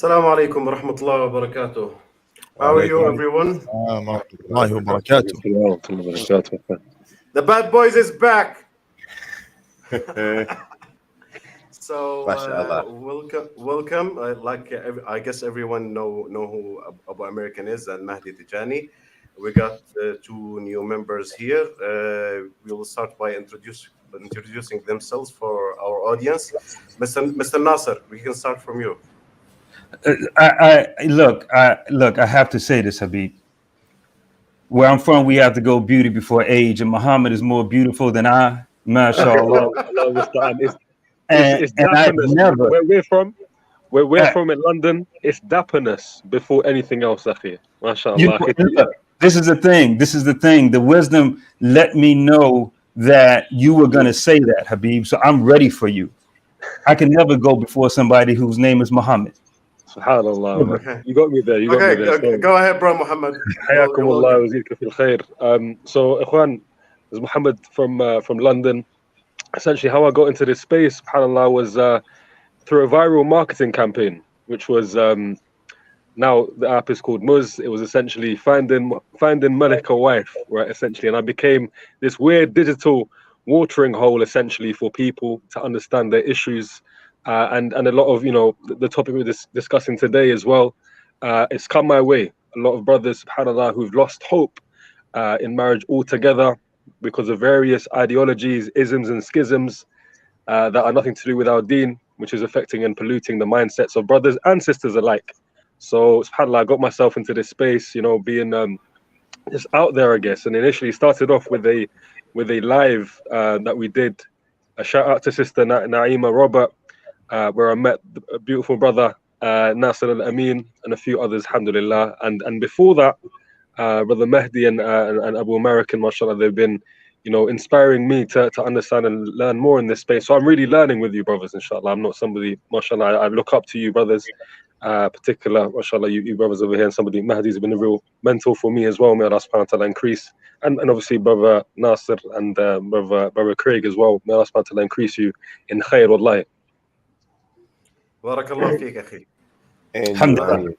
Assalamu alaikum wa rahmatullahi wa barakatuh. How are you, everyone? الله وبركاته. The bad boys is back. So welcome. I guess everyone know who Abu American is and Mahdi Tijani. We got two new members here. We will start by introducing themselves for our audience. Mr. Nasser, we can start from you. Look. I have to say this, Habib. Where I'm from, we have to go beauty before age, and Muhammad is more beautiful than I. MashaAllah. It's I dapperness. never. Where we're from in London, it's dapperness before anything else, akhi. MashaAllah. Look, this is the thing. The wisdom let me know that you were going to say that, Habib. So I'm ready for you. I can never go before somebody whose name is Muhammad. SubhanAllah. You got me there. Okay, go ahead, bro, Muhammad. حياكم الله ويزيدكم في الخير. So, Ikhwan, this is Muhammad from London. Essentially, how I got into this space, subhanAllah, was through a viral marketing campaign, which was now the app is called Muz. It was essentially finding Malika wife, right? Essentially, and I became this weird digital watering hole, essentially, for people to understand their issues. And a lot of, the topic we're discussing today as well, it's come my way. A lot of brothers, subhanAllah, who've lost hope in marriage altogether because of various ideologies, isms and schisms that are nothing to do with our deen, which is affecting and polluting the mindsets of brothers and sisters alike. So, subhanAllah, I got myself into this space, being just out there, I guess. And initially started off with a live that we did. A shout out to Sister Naima Robert, where I met a beautiful brother, Nasser Al-Amin, and a few others, alhamdulillah. And before that, Brother Mahdi and Abu American, mashallah, they've been, inspiring me to understand and learn more in this space. So I'm really learning with you, brothers, inshallah. I'm not somebody, mashallah, I look up to you, brothers, particular, mashallah, you brothers over here, and somebody, Mahdi's been a real mentor for me as well. May Allah subhanahu wa ta'ala increase. And obviously, Brother Nasser and Brother Craig as well. May Allah subhanahu wa ta'ala increase you in khair, wallahi. Barakallah feek, akhi. Alhamdulillah.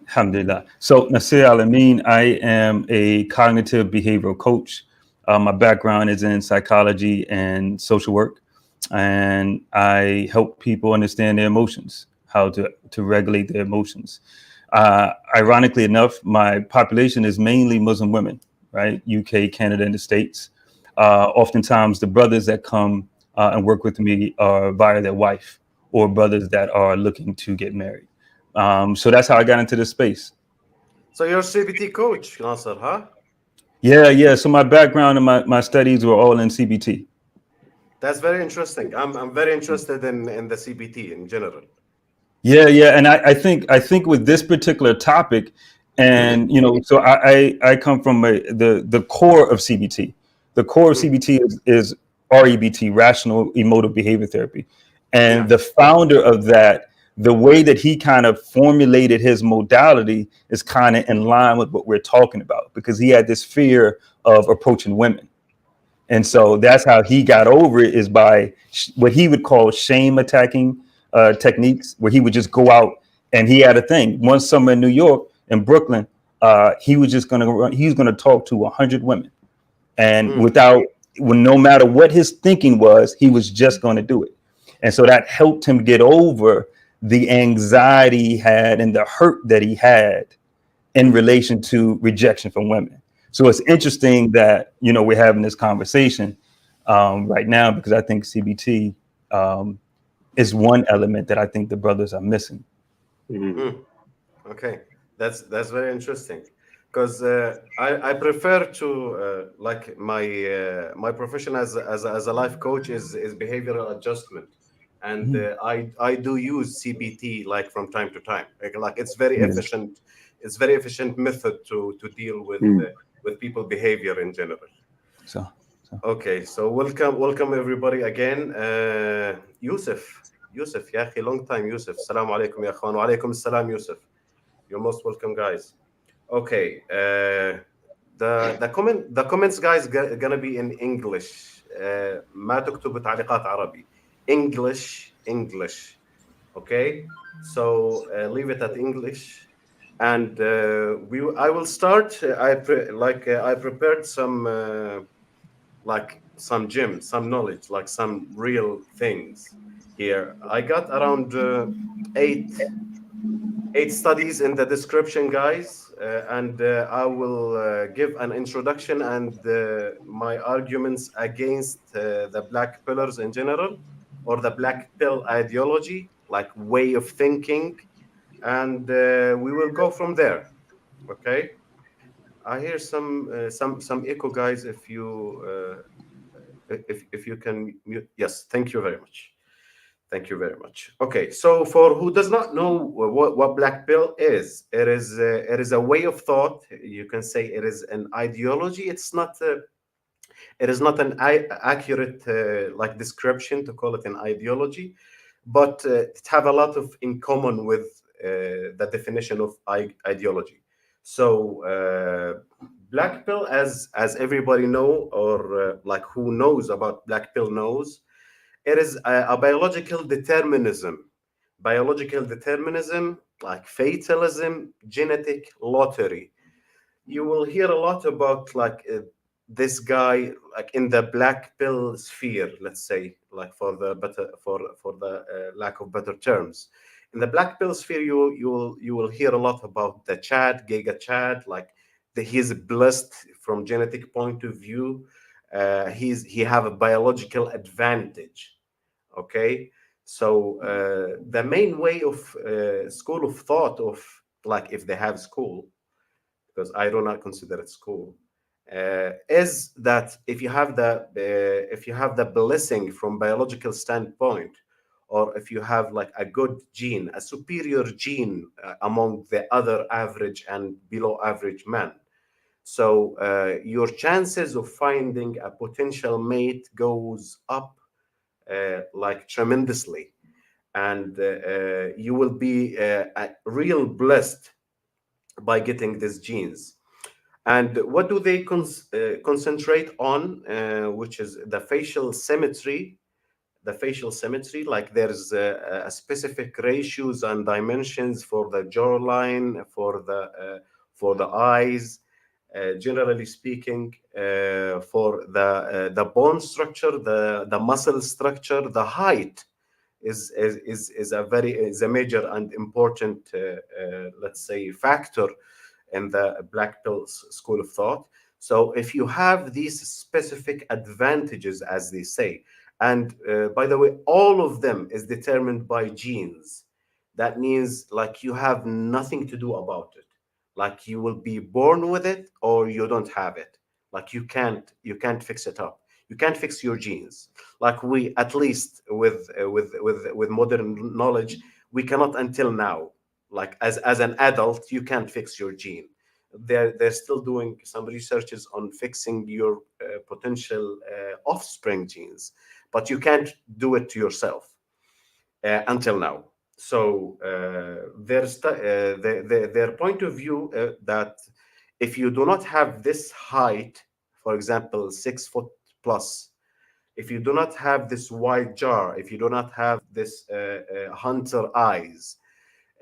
Alhamdulillah. So, Nasir Al-Amin, I am a cognitive behavioral coach. My background is in psychology and social work, and I help people understand their emotions, how to regulate their emotions. Ironically enough, my population is mainly Muslim women, right? UK, Canada, and the States. Oftentimes, the brothers that come and work with me are via their wife, or brothers that are looking to get married. So that's how I got into this space. So you're a CBT coach, Nasser, huh? Yeah. So my background and my studies were all in CBT. That's very interesting. I'm very interested in the CBT in general. Yeah. And I think with this particular topic, and so I come from the core of CBT. The core of CBT is REBT, Rational Emotive Behavior Therapy. And the founder of that, the way that he kind of formulated his modality is kind of in line with what we're talking about, because he had this fear of approaching women. And so that's how he got over it, is by what he would call shame attacking techniques, where he would just go out, and he had a thing. One summer in New York, in Brooklyn, he was just going to talk to 100 women. And no matter what his thinking was, he was just going to do it. And so that helped him get over the anxiety he had and the hurt that he had in relation to rejection from women. So it's interesting that, we're having this conversation right now, because I think CBT is one element that I think the brothers are missing. Okay, that's very interesting, because I prefer to like my profession as a life coach is behavioral adjustment. And I do use CBT like from time to time. Like it's very efficient. It's very efficient method to deal with people behavior in general. So okay, so welcome everybody again. Yusuf, ya akhi, long time, Yusuf. Assalamu alaikum ya akhwan. Wa alaikum assalam, Yusuf. You're most welcome, guys. Okay, the comments, guys, gonna be in English. ما تكتبوا تعليقات عربي. English. Okay, so leave it at English, and I will start. I prepared some some gems, some knowledge, like some real things here. I got around eight studies in the description, guys, and I will give an introduction and my arguments against the black pillars in general, or the black pill ideology, like way of thinking, and we will go from there. Okay. I hear some echo, guys. If you can mute, yes. Thank you very much. Thank you very much. Okay, so for who does not know what black pill is, it is a way of thought. You can say it is an ideology. It is not an accurate like description to call it an ideology, but it have a lot of in common with the definition of ideology. So black pill, as everybody know, or like who knows about black pill knows, it is a biological determinism. Biological determinism, like fatalism, genetic lottery. You will hear a lot about this guy, like in the black pill sphere, let's say, like for the better for the lack of better terms. In the black pill sphere, you will hear a lot about the Chad, Giga Chad, like he's blessed from genetic point of view. He have a biological advantage. Okay, so the main way of school of thought of, like, if they have school, because I do not consider it school, is that if you have the blessing from biological standpoint, or if you have like a good gene, a superior gene among the other average and below average men, so your chances of finding a potential mate goes up like tremendously, and you will be real blessed by getting these genes. And what do they concentrate on? Which is the facial symmetry. The facial symmetry, like there's a specific ratios and dimensions for the jawline, for the eyes, generally speaking, for the bone structure, the muscle structure, the height is a major and important let's say factor in the black pill school of thought. So if you have these specific advantages, as they say, and by the way, all of them is determined by genes. That means like you have nothing to do about it. Like you will be born with it or you don't have it. Like you can't fix it up. You can't fix your genes. Like we, at least with modern knowledge, we cannot until now, like as an adult, you can't fix your gene. They're still doing some researches on fixing your potential offspring genes, but you can't do it to yourself until now. So their point of view that if you do not have this height, for example 6 foot plus, if you do not have this wide jaw, if you do not have this hunter eyes,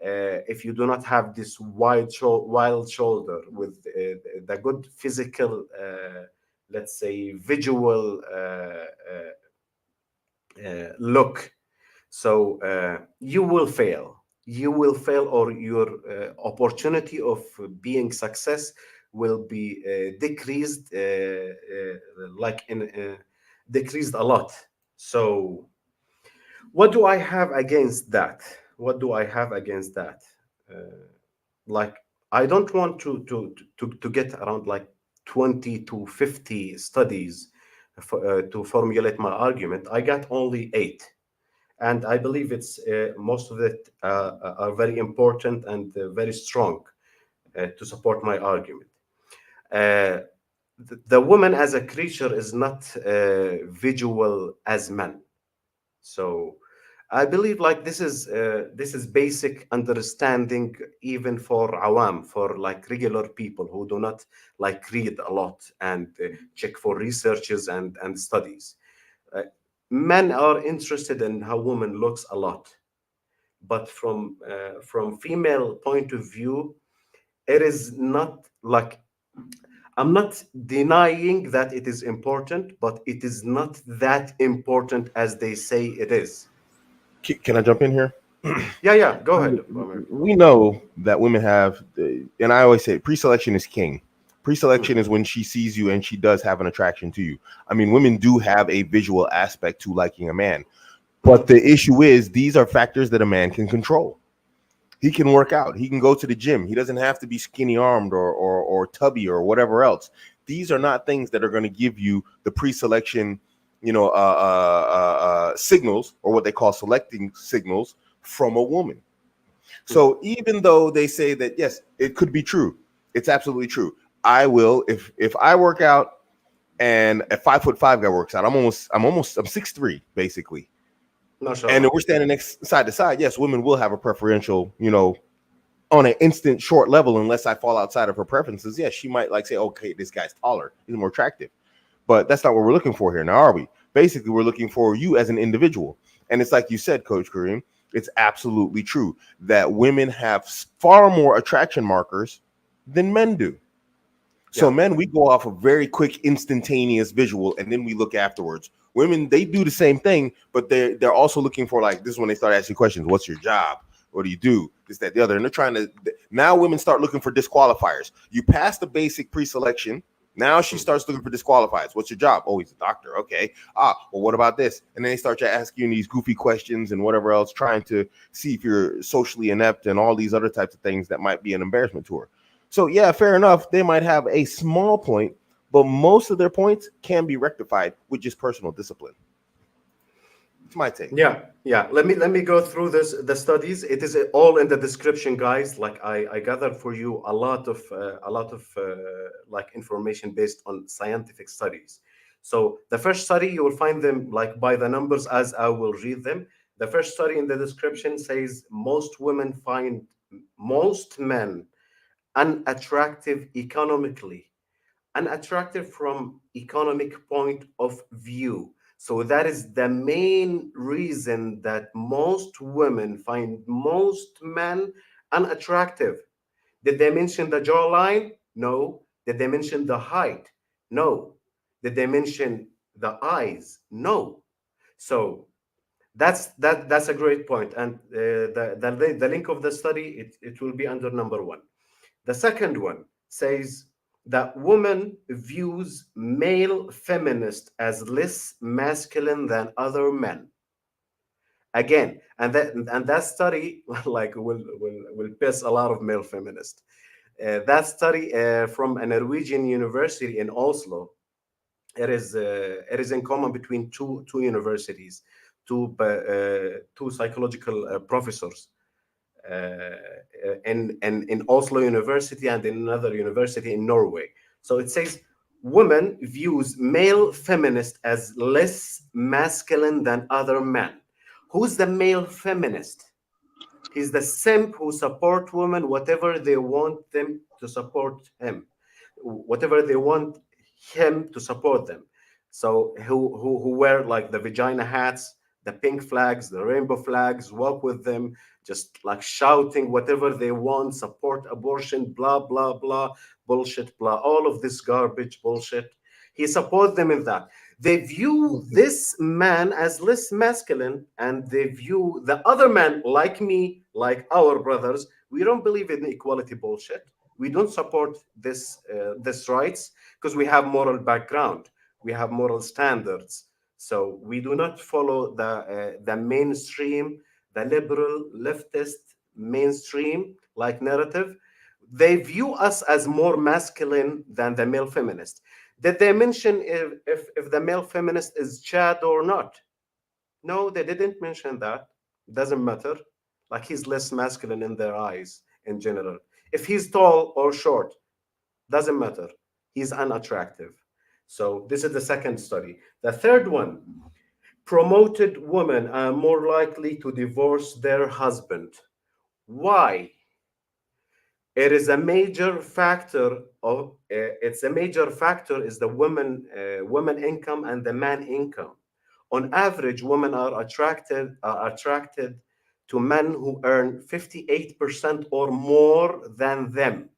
if you do not have this wild shoulder with the good physical, let's say, visual look, so you will fail. You will fail, or your opportunity of being success will be decreased, decreased a lot. So what do I have against that? What do I have against that? Like, I don't want to get around like 20 to 50 studies to formulate my argument. I got only 8, and I believe it's most of it are very important and very strong to support my argument. Uh, the woman as a creature is not visual as men. So I believe like this is basic understanding even for awam, for like regular people who do not like read a lot and check for researches and studies. Men are interested in how woman looks a lot, but from female point of view, it is not like, I'm not denying that it is important, but it is not that important as they say it is. Can I jump in here? Yeah, go ahead, Amir. We know that women have, and I always say pre-selection is king. Pre-selection is when she sees you and she does have an attraction to you. I mean, women do have a visual aspect to liking a man, but the issue is these are factors that a man can control. He can work out. He can go to the gym. He doesn't have to be skinny armed or tubby or whatever else. These are not things that are going to give you the pre-selection, signals, or what they call selecting signals from a woman. So even though they say that, yes, it could be true, it's absolutely true. I will, if I work out and a 5'5" guy works out, I'm 6'3" basically. And if we're standing next side to side, yes, women will have a preferential, on an instant short level, unless I fall outside of her preferences. Yes, she might say, okay, this guy's taller, he's more attractive. But that's not what we're looking for here now, are we? Basically, we're looking for you as an individual. And it's like you said, Coach Kareem, it's absolutely true that women have far more attraction markers than men do. So men, we go off a very quick, instantaneous visual, and then we look afterwards. Women, they do the same thing, but they're also looking for, this is when they start asking questions. What's your job? What do you do? This, that, the other. And they're trying to, now women start looking for disqualifiers. You pass the basic pre-selection. Now she starts looking for disqualifiers. What's your job? Oh, he's a doctor. Okay. Well, what about this? And then they start to ask you these goofy questions and whatever else, trying to see if you're socially inept and all these other types of things that might be an embarrassment to her. So, yeah, fair enough. They might have a small point, but most of their points can be rectified with just personal discipline. It's my take. Yeah. Let me go through the studies. It is all in the description, guys. I gathered for you a lot of information based on scientific studies. So the first study, you will find them by the numbers as I will read them. The first study in the description says most women find most men unattractive economically, unattractive from economic point of view. So that is the main reason that most women find most men unattractive. Did they mention the jawline? No. Did they mention the height? No. Did they mention the eyes? No. So that's a great point. And the link of the study, it will be under number 1. The second one says that woman views male feminist as less masculine than other men. Again, and that study will piss a lot of male feminists. That study from a Norwegian university in Oslo. It is in common between two universities, two psychological professors. In Oslo University and in another university in Norway. So it says woman views male feminist as less masculine than other men. Who's the male feminist? He's the simp who support women whatever they want them to support him, whatever they want him to support them. So who wear the vagina hats, the pink flags, the rainbow flags, walk with them, just shouting whatever they want, support abortion, blah, blah, blah, bullshit, blah, all of this garbage bullshit. He supports them in that. They view this man as less masculine, and they view the other man, like me, like our brothers. We don't believe in equality bullshit. We don't support this rights because we have moral background. We have moral standards. So we do not follow the mainstream, the liberal leftist mainstream narrative. They view us as more masculine than the male feminist. Did they mention if the male feminist is Chad or not? No, they didn't mention that. Doesn't matter. He's less masculine in their eyes in general. If he's tall or short, doesn't matter. He's unattractive. So this is the second study. The third one, promoted women are more likely to divorce their husband. Why? It is a major factor of it's a major factor is the woman income and the man income. On average, women are attracted to men who earn 58% or more than them.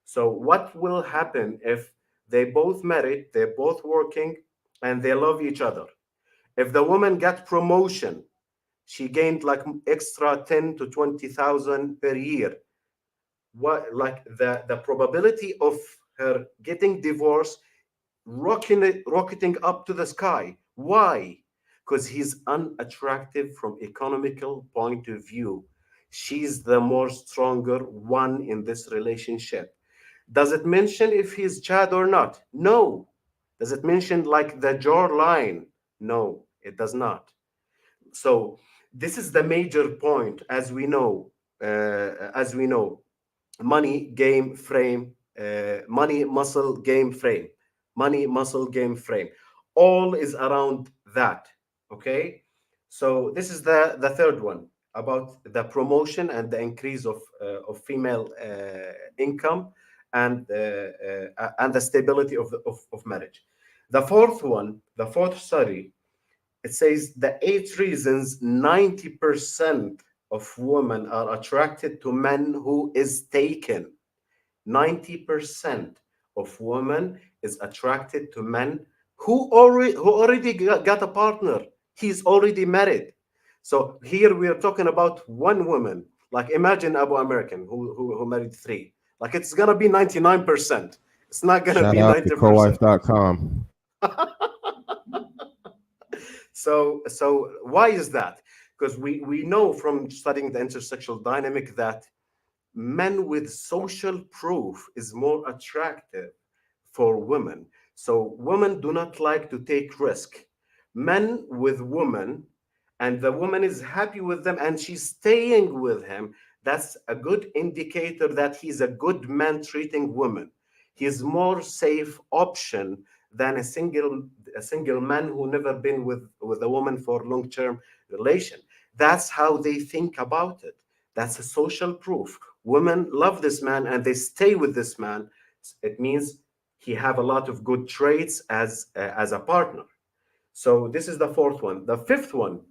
So what will happen if they both married, they're both working, and they love each other? If the woman got promotion, she gained like extra 10 to 20,000 per year. What, like the probability of her getting divorced rocketing up to the sky. Why? Because he's unattractive from economical point of view. She's the more stronger one in this relationship. Does it mention if he's Chad or not? No. Does it mention like the jawline? No, it does not. So this is the major point, as we know, money, game, frame, money, muscle, game, frame, money, muscle, game, frame. All is around that. Okay. So this is the third one about the promotion and the increase of female income and the stability of marriage. The fourth one, the fourth study, it says the 8 reasons 90% of women are attracted to men who is taken. 90% of women is attracted to men who already got a partner. He's already married. So here we are talking about one woman. Like imagine Abu American who married three. Like it's gonna be 99%. It's not gonna Shout be out to 90%. cowife.com. So why is that? Because we know from studying the intersexual dynamic that men with social proof is more attractive for women. So women do not like to take risk. Men with women, and the woman is happy with them and she's staying with him, that's a good indicator that he's a good man treating women. He's more safe option than a single man who never been with a woman for long-term relation. That's how they think about it. That's a social proof. Women love this man and they stay with this man. It means he have a lot of good traits as a partner. So this is the fourth one. The fifth one,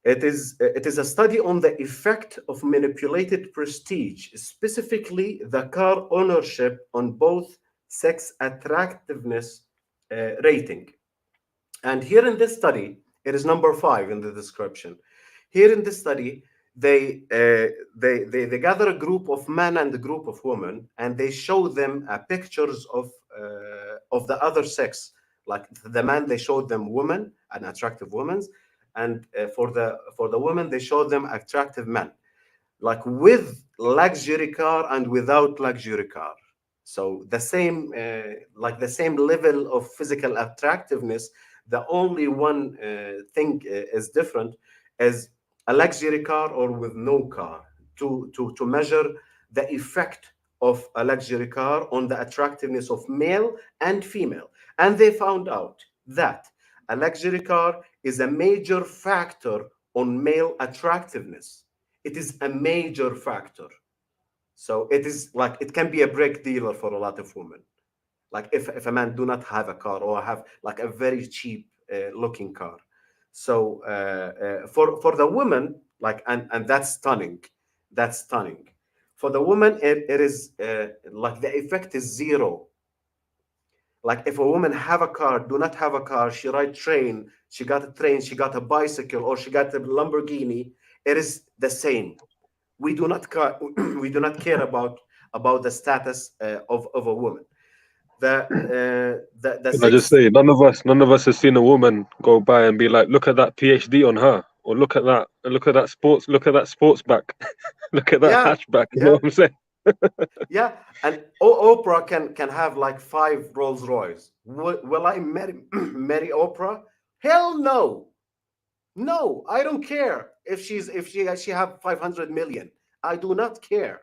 it is a study on the effect of manipulated prestige, specifically the car ownership on both sex attractiveness rating. And here in this study, it is number 5 in the description. Here in this study, they gather a group of men and a group of women, and they show them pictures of the other sex. Like the man, they showed them women and attractive women, and for the women, they showed them attractive men, like with luxury car and without luxury car. So the same, like the same level of physical attractiveness. The only one thing is different is a luxury car or with no car to measure the effect of a luxury car on the attractiveness of male and female. And they found out that a luxury car is a major factor on male attractiveness. It is a major factor. So it is like it can be a break dealer for a lot of women. Like if a man do not have a car or have like a very cheap looking car. So for the woman, like and that's stunning. That's stunning. For the woman, it is like the effect is zero. Like if a woman have a car, do not have a car, she ride train, she got a train, she got a bicycle, or she got a Lamborghini, it is the same. We do not care, we do not care about the status of a woman. The Can I just sixth, say, none of us has seen a woman go by and be like, look at that PhD on her, or look at that, and look at that sports back, look at that yeah, hatchback. You know yeah, what I'm saying? yeah. And Oprah can have like 5 Rolls Royce. Will I marry Oprah? Hell no. No, I don't care if she have 500 million. I do not care.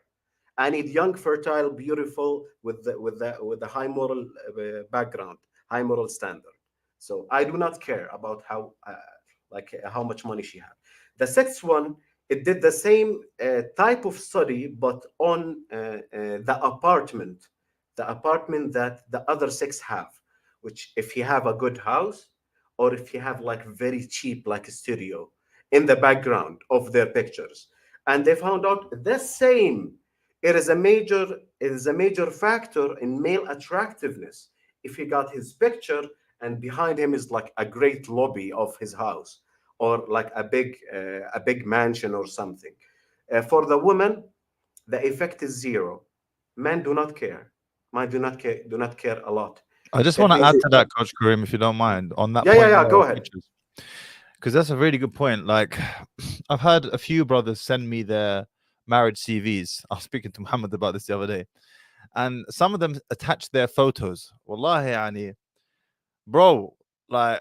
I need young, fertile, beautiful with the high moral background, high moral standard. So I do not care about how much money she had. The sixth one, it did the same type of study, but on the apartment that the other six have. Which, if you have a good house, or if you have like very cheap like a studio, in the background of their pictures, and they found out the same. It is a major factor in male attractiveness. If he got his picture and behind him is like a great lobby of his house, or like a big mansion or something. For the woman, the effect is zero. Men do not care. Men do not care a lot. I just It want to means, add to that, Coach Karim, if you don't mind, on that yeah, yeah, point yeah. Go about ahead. pictures, because that's a really good point. Like, I've had a few brothers send me their marriage CVs. I was speaking to Muhammad about this the other day, and some of them attach their photos. Wallahi, yani, bro, like,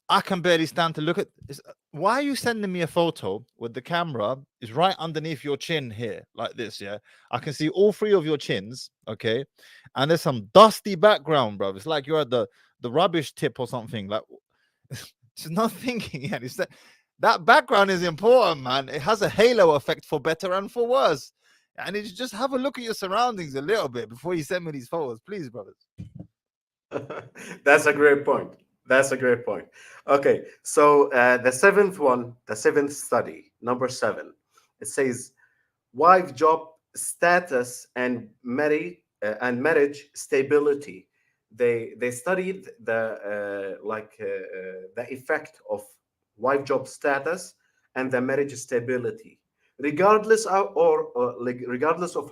I can barely stand to look at this. Why are you sending me a photo with the camera is right underneath your chin here, like this? Yeah, I can see all three of your chins. Okay, and there's some dusty background, bro. It's like you're at the rubbish tip or something. Like, just not thinking. Yeah, it's that background is important, man. It has a halo effect for better and for worse. And it's just have a look at your surroundings a little bit before you send me these photos, please, brothers. That's a great point. That's a great point. Okay, so the seventh study, number 7, it says wife job status and marriage stability. They studied the effect of wife job status and the marriage stability, regardless of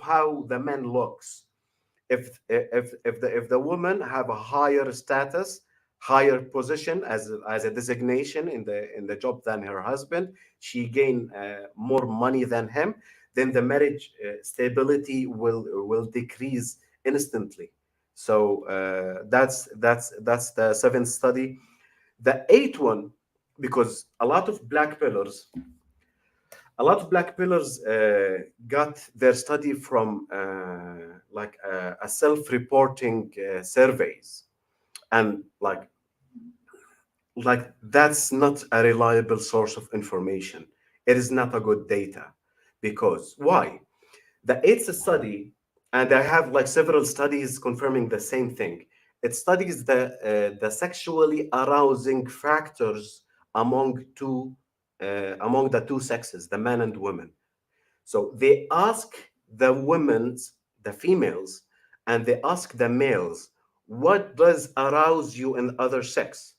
how the man looks. If the woman have a higher status, higher position as a designation in the job than her husband, she gain more money than him, then the marriage stability will decrease instantly. So that's the 7th study. The 8th one, because a lot of black pillars got their study from a self-reporting surveys, and that's not a reliable source of information. It is not a good data. Because why? The 8th study, and I have like several studies confirming the same thing. It studies the sexually arousing factors among the two sexes, the man and women. So they ask the females, and they ask the males, what does arouse you in other sex?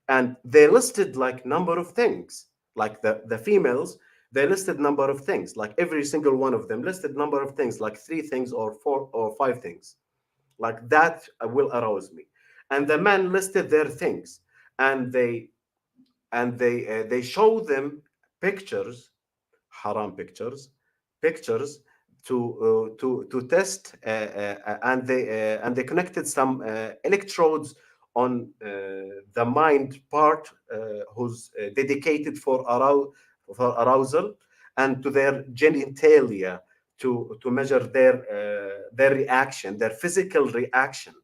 And they listed like number of things. Like the females, they listed number of things. Like every single one of them listed number of things, like 3 things or 4 or 5 things. Like that will arouse me. And the men listed their things, and they show them pictures, haram pictures to test, and they connected some electrodes on the mind part, who's dedicated for arousal, and to their genitalia to measure their reaction, their physical reaction.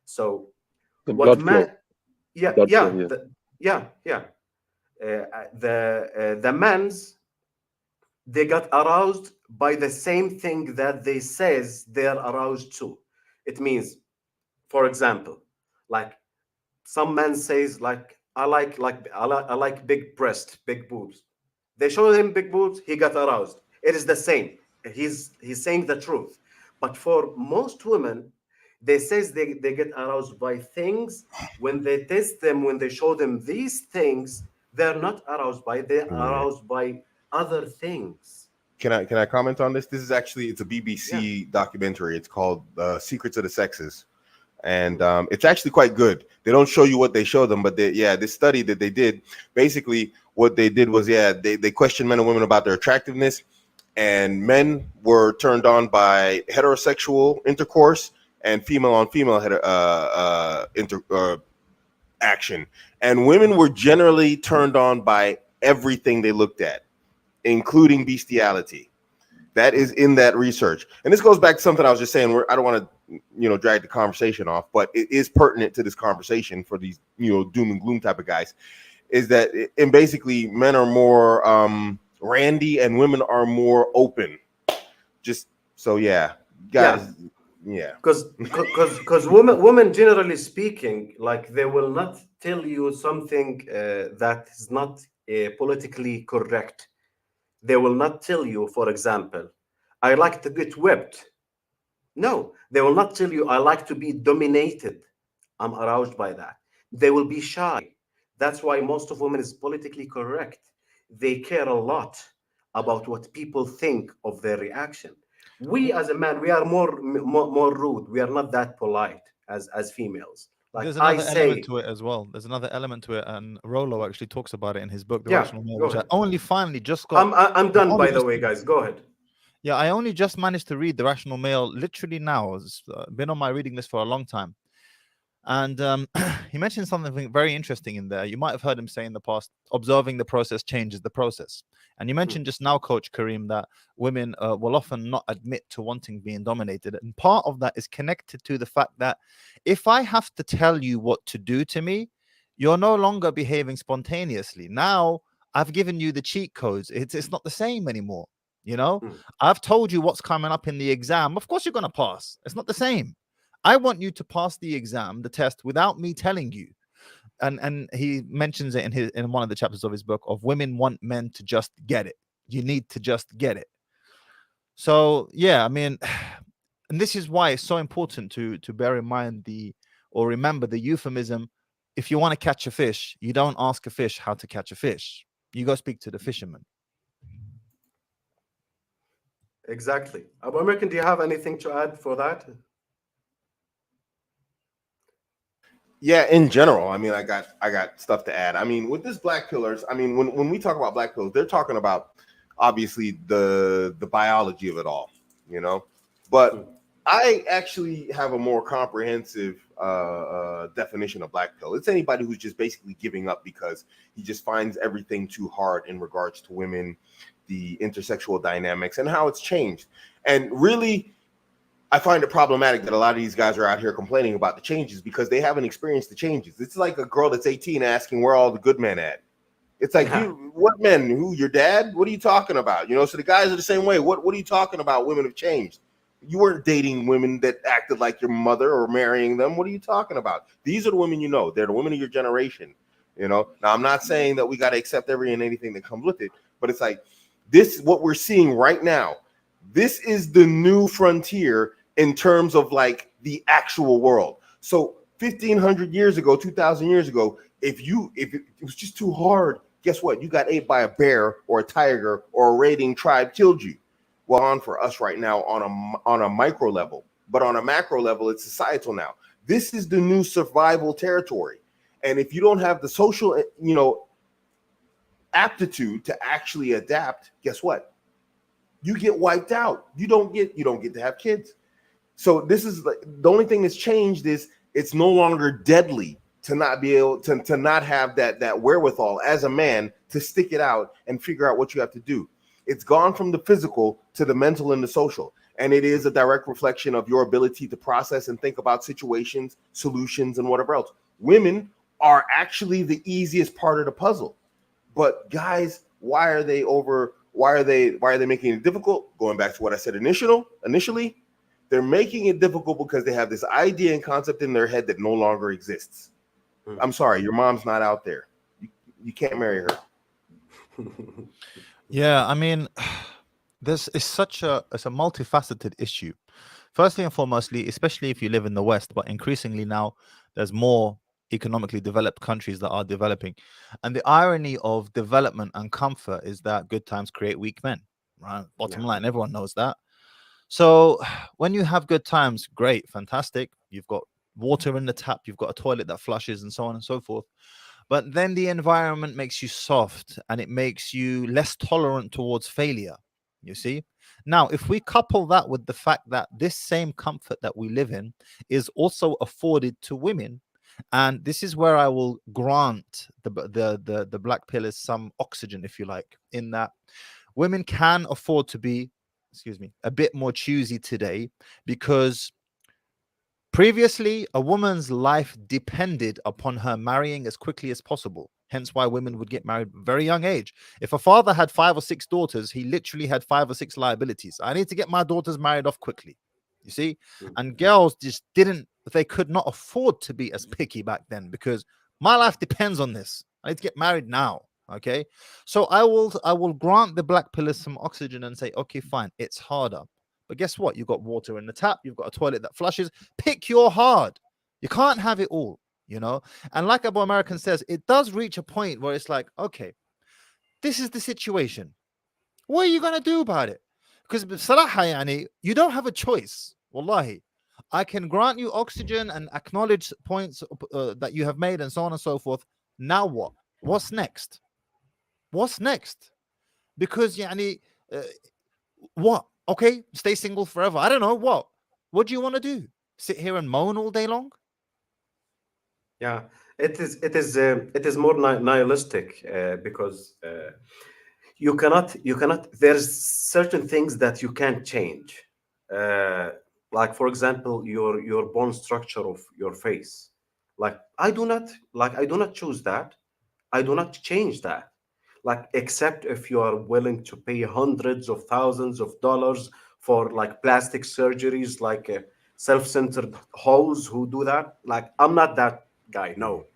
So The what blood flow. man yeah Blood yeah flow, yeah. yeah the men's, they got aroused by the same thing that they says they're aroused to. It means, for example, like some man says like I like big breast, big boobs. They show him big boobs, he got aroused. It is the same. He's saying the truth. But for most women, they says they get aroused by things. When they test them, when they show them these things, they're not aroused by, they're aroused by other things. Can I comment on this? This is actually, it's a Yeah. BBC documentary. It's called Secrets of the Sexes, and it's actually quite good. They don't show you what they show them, but this study that they did, basically what they did was they questioned men and women about their attractiveness, and men were turned on by heterosexual intercourse and female on female action, and women were generally turned on by everything they looked at, including bestiality. That is in that research. And this goes back to something I was just saying, where I don't want to, drag the conversation off, but it is pertinent to this conversation for these, doom and gloom type of guys, is that, and basically men are more randy and women are more open. Just so, guys. Yeah. Because women generally speaking, like they will not tell you something that is not politically correct. They will not tell you, for example, I like to get whipped. No, they will not tell you, I like to be dominated. I'm aroused by that. They will be shy. That's why most of women is politically correct. They care a lot about what people think of their reaction. We as a man, we are more rude. We are not that polite as females. Like There's I another element say, to it as well. There's another element to it, and Rolo actually talks about it in his book, The yeah, Rational Male, go which I ahead. only finally just got. I'm I done, only by the just way, guys. Go ahead. Yeah, I only just managed to read The Rational Male literally now. It's been on my reading list for a long time. And he mentioned something very interesting in there. You might have heard him say in the past, observing the process changes the process. And you mentioned just now, Coach Kareem, that women will often not admit to wanting being dominated. And part of that is connected to the fact that if I have to tell you what to do to me, you're no longer behaving spontaneously. Now I've given you the cheat codes. It's not the same anymore. You know, Mm. I've told you what's coming up in the exam. Of course, you're going to pass. It's not the same. I want you to pass the exam, the test, without me telling you. And he mentions it in one of the chapters of his book of women want men to just get it. You need to just get it. So yeah, I mean, and this is why it's so important to bear in mind or remember the euphemism. If you want to catch a fish, you don't ask a fish how to catch a fish. You go speak to the fisherman. Exactly. Abu American, do you have anything to add for that? Yeah, in general, I mean, I got stuff to add. I mean, with this black pillars, I mean, when we talk about black pillars, they're talking about obviously the biology of it all, you know. But I actually have a more comprehensive definition of black pill. It's anybody who's just basically giving up because he just finds everything too hard in regards to women, the intersexual dynamics, and how it's changed. And really, I find it problematic that a lot of these guys are out here complaining about the changes because they haven't experienced the changes. It's like a girl that's 18 asking where all the good men at. It's like, you, what men? Who, your dad? What are you talking about? You know, so the guys are the same way. What are you talking about? Women have changed. You weren't dating women that acted like your mother or marrying them. What are you talking about? These are the women you know. They're the women of your generation. You know, now I'm not saying that we got to accept every and anything that comes with it, but it's like this, what we're seeing right now. This is the new frontier in terms of like the actual world. So 1,500 years ago, 2,000 years ago, if it was just too hard, guess what? You got ate by a bear or a tiger or a raiding tribe killed you. Well, on for us right now on a micro level, but on a macro level, it's societal now. This is the new survival territory. And if you don't have the social, aptitude to actually adapt, guess what? You get wiped out. You don't get to have kids. So this is the only thing that's changed is it's no longer deadly to not be able to not have that wherewithal as a man to stick it out and figure out what you have to do. It's gone from the physical to the mental and the social. And it is a direct reflection of your ability to process and think about situations, solutions, and whatever else. Women are actually the easiest part of the puzzle. But guys, why are they making it difficult? Going back to what I said initially, they're making it difficult because they have this idea and concept in their head that no longer exists. I'm sorry, your mom's not out there. You can't marry her. Yeah, I mean, this is it's a multifaceted issue. Firstly and foremostly, especially if you live in the West, but increasingly now there's more economically developed countries that are developing. And the irony of development and comfort is that good times create weak men, right? Bottom line, everyone knows that. So when you have good times, great, fantastic. You've got water in the tap, you've got a toilet that flushes, and so on and so forth. But then the environment makes you soft and it makes you less tolerant towards failure. You see? Now, if we couple that with the fact that this same comfort that we live in is also afforded to women, and this is where I will grant the black pillars some oxygen, if you like, in that women can afford to be, a bit more choosy today, because previously a woman's life depended upon her marrying as quickly as possible. Hence why women would get married at a very young age. If a father had 5 or 6 daughters, he literally had 5 or 6 liabilities. I need to get my daughters married off quickly. You see? And girls just they could not afford to be as picky back then, because my life depends on this. I need to get married now. Okay, so I will grant the black pillars some oxygen and say, okay, fine, it's harder. But guess what? You've got water in the tap, you've got a toilet that flushes. Pick your hard. You can't have it all, you know. And like Abu American says, it does reach a point where it's like, okay, this is the situation. What are you gonna do about it? Because بصراحة يعني, you don't have a choice. Wallahi. I can grant you oxygen and acknowledge points that you have made and so on and so forth. Now what? What's next? What's next? Because يعني, what? Okay, stay single forever. I don't know what. What do you want to do? Sit here and moan all day long? Yeah, it is more nihilistic because you cannot. There's certain things that you can't change. Like for example, your bone structure of your face. I do not choose that. I do not change that. Like except if you are willing to pay hundreds of thousands of dollars for like plastic surgeries, like self-centered hoes who do that. Like I'm not that guy. No.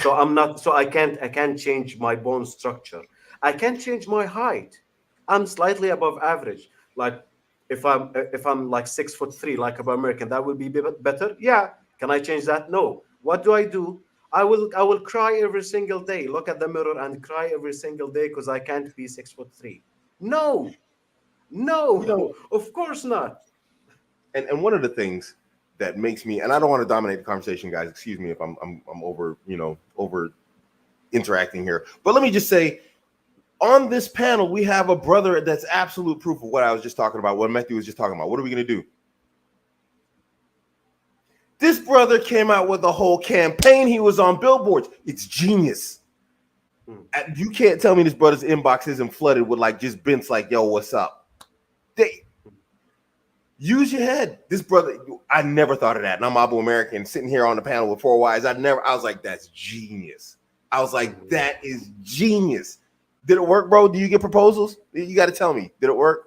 So I'm not. So I can't change my bone structure. I can't change my height. I'm slightly above average. Like if I'm like 6'3", like about American, that would be better. Yeah. Can I change that? No. What do? I will cry every single day. Look at the mirror and cry every single day because I can't be 6'3". No, You know, no, of course not. and one of the things that makes me, and I don't want to dominate the conversation, guys. Excuse me if I'm over, over interacting here. But let me just say, on this panel, we have a brother that's absolute proof of what I was just talking about, what Matthew was just talking about. What are we going to do? This brother came out with a whole campaign. He was on billboards. It's genius. You can't tell me this brother's inbox isn't flooded with like just bents like, yo, what's up? Use your head. This brother, I never thought of that. And I'm Abu American sitting here on the panel with 4 Ys. I was like, that's genius. I was like, that is genius. Did it work, bro? Do you get proposals? You got to tell me. Did it work?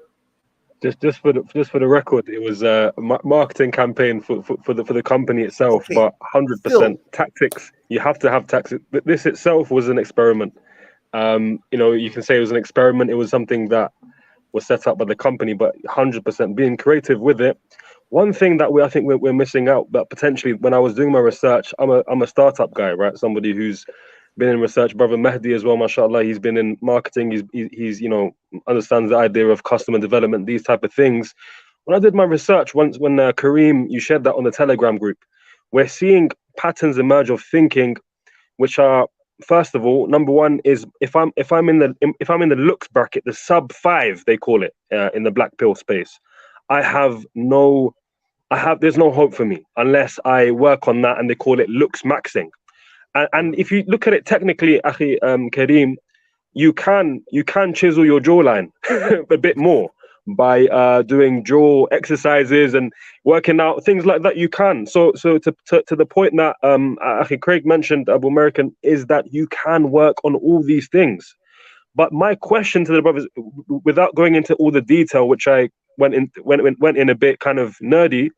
Just for the record, it was a marketing campaign for the company itself, Okay. but 100% tactics. You have to have tactics. This itself was an experiment. You can say it was an experiment. It was something that was set up by the company, but 100% being creative with it. One thing that I think we're missing out, but potentially when I was doing my research, I'm a startup guy, right? Somebody who's been in research. Brother Mehdi as well, mashallah, he's been in marketing. He's understands the idea of customer development, these type of things. When I did my research when Kareem, you shared that on the Telegram group, we're seeing patterns emerge of thinking, which are, first of all, number one is if I'm in the looks bracket, the sub 5 they call it in the black pill space, there's no hope for me unless I work on that, and they call it looks maxing. And if you look at it technically, Akhi Kareem, you can chisel your jawline a bit more by doing jaw exercises and working out things like that. You can. So to the point that Akhi Craig mentioned, Abu American, is that you can work on all these things. But my question to the brothers, without going into all the detail, which I went in a bit kind of nerdy,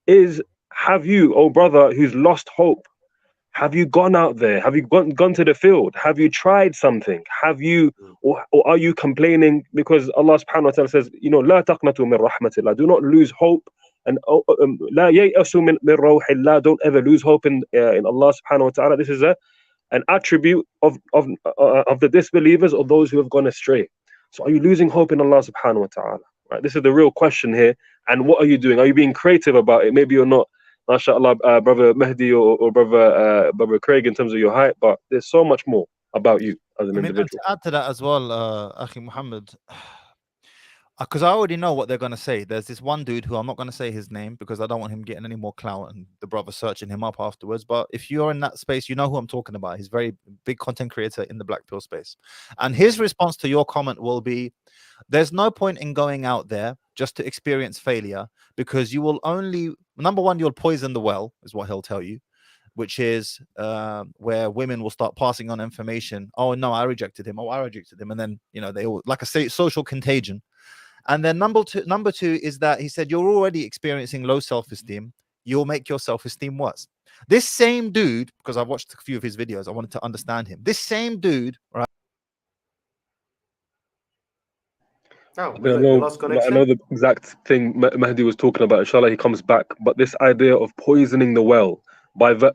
is have you, oh brother, who's lost hope, have you gone out there? Have you gone to the field? Have you tried something? Have you, or are you complaining? Because Allah subhanahu wa ta'ala says, لا تقنطوا من رحمة الله. Do not lose hope. And لا ييأسوا من روح الله. Don't ever lose hope in Allah subhanahu wa ta'ala. This is an attribute of the disbelievers or those who have gone astray. So are you losing hope in Allah subhanahu wa ta'ala? Right? This is the real question here. And what are you doing? Are you being creative about it? Maybe you're not, mashallah, brother Mehdi or brother Craig, in terms of your height, but there's so much more about you as an individual. And to add to that as well, Akhi Muhammad, because I already know what they're going to say. There's this one dude who I'm not going to say his name because I don't want him getting any more clout and the brother searching him up afterwards. But if you're in that space, you know who I'm talking about. He's a very big content creator in the black pill space. And his response to your comment will be, there's no point in going out there just to experience failure, because you will only, number one, you'll poison the well, is what he'll tell you, which is where women will start passing on information. Oh, no, I rejected him. Oh, I rejected him. And then, they all, like I say, social contagion. And then number two is that he said, you're already experiencing low self-esteem. You'll make your self-esteem worse. This same dude, because I've watched a few of his videos, I wanted to understand him. This same dude, right? Oh, I we know, lost I know connection. the exact thing Mahdi was talking about. Inshallah, he comes back. But this idea of poisoning the well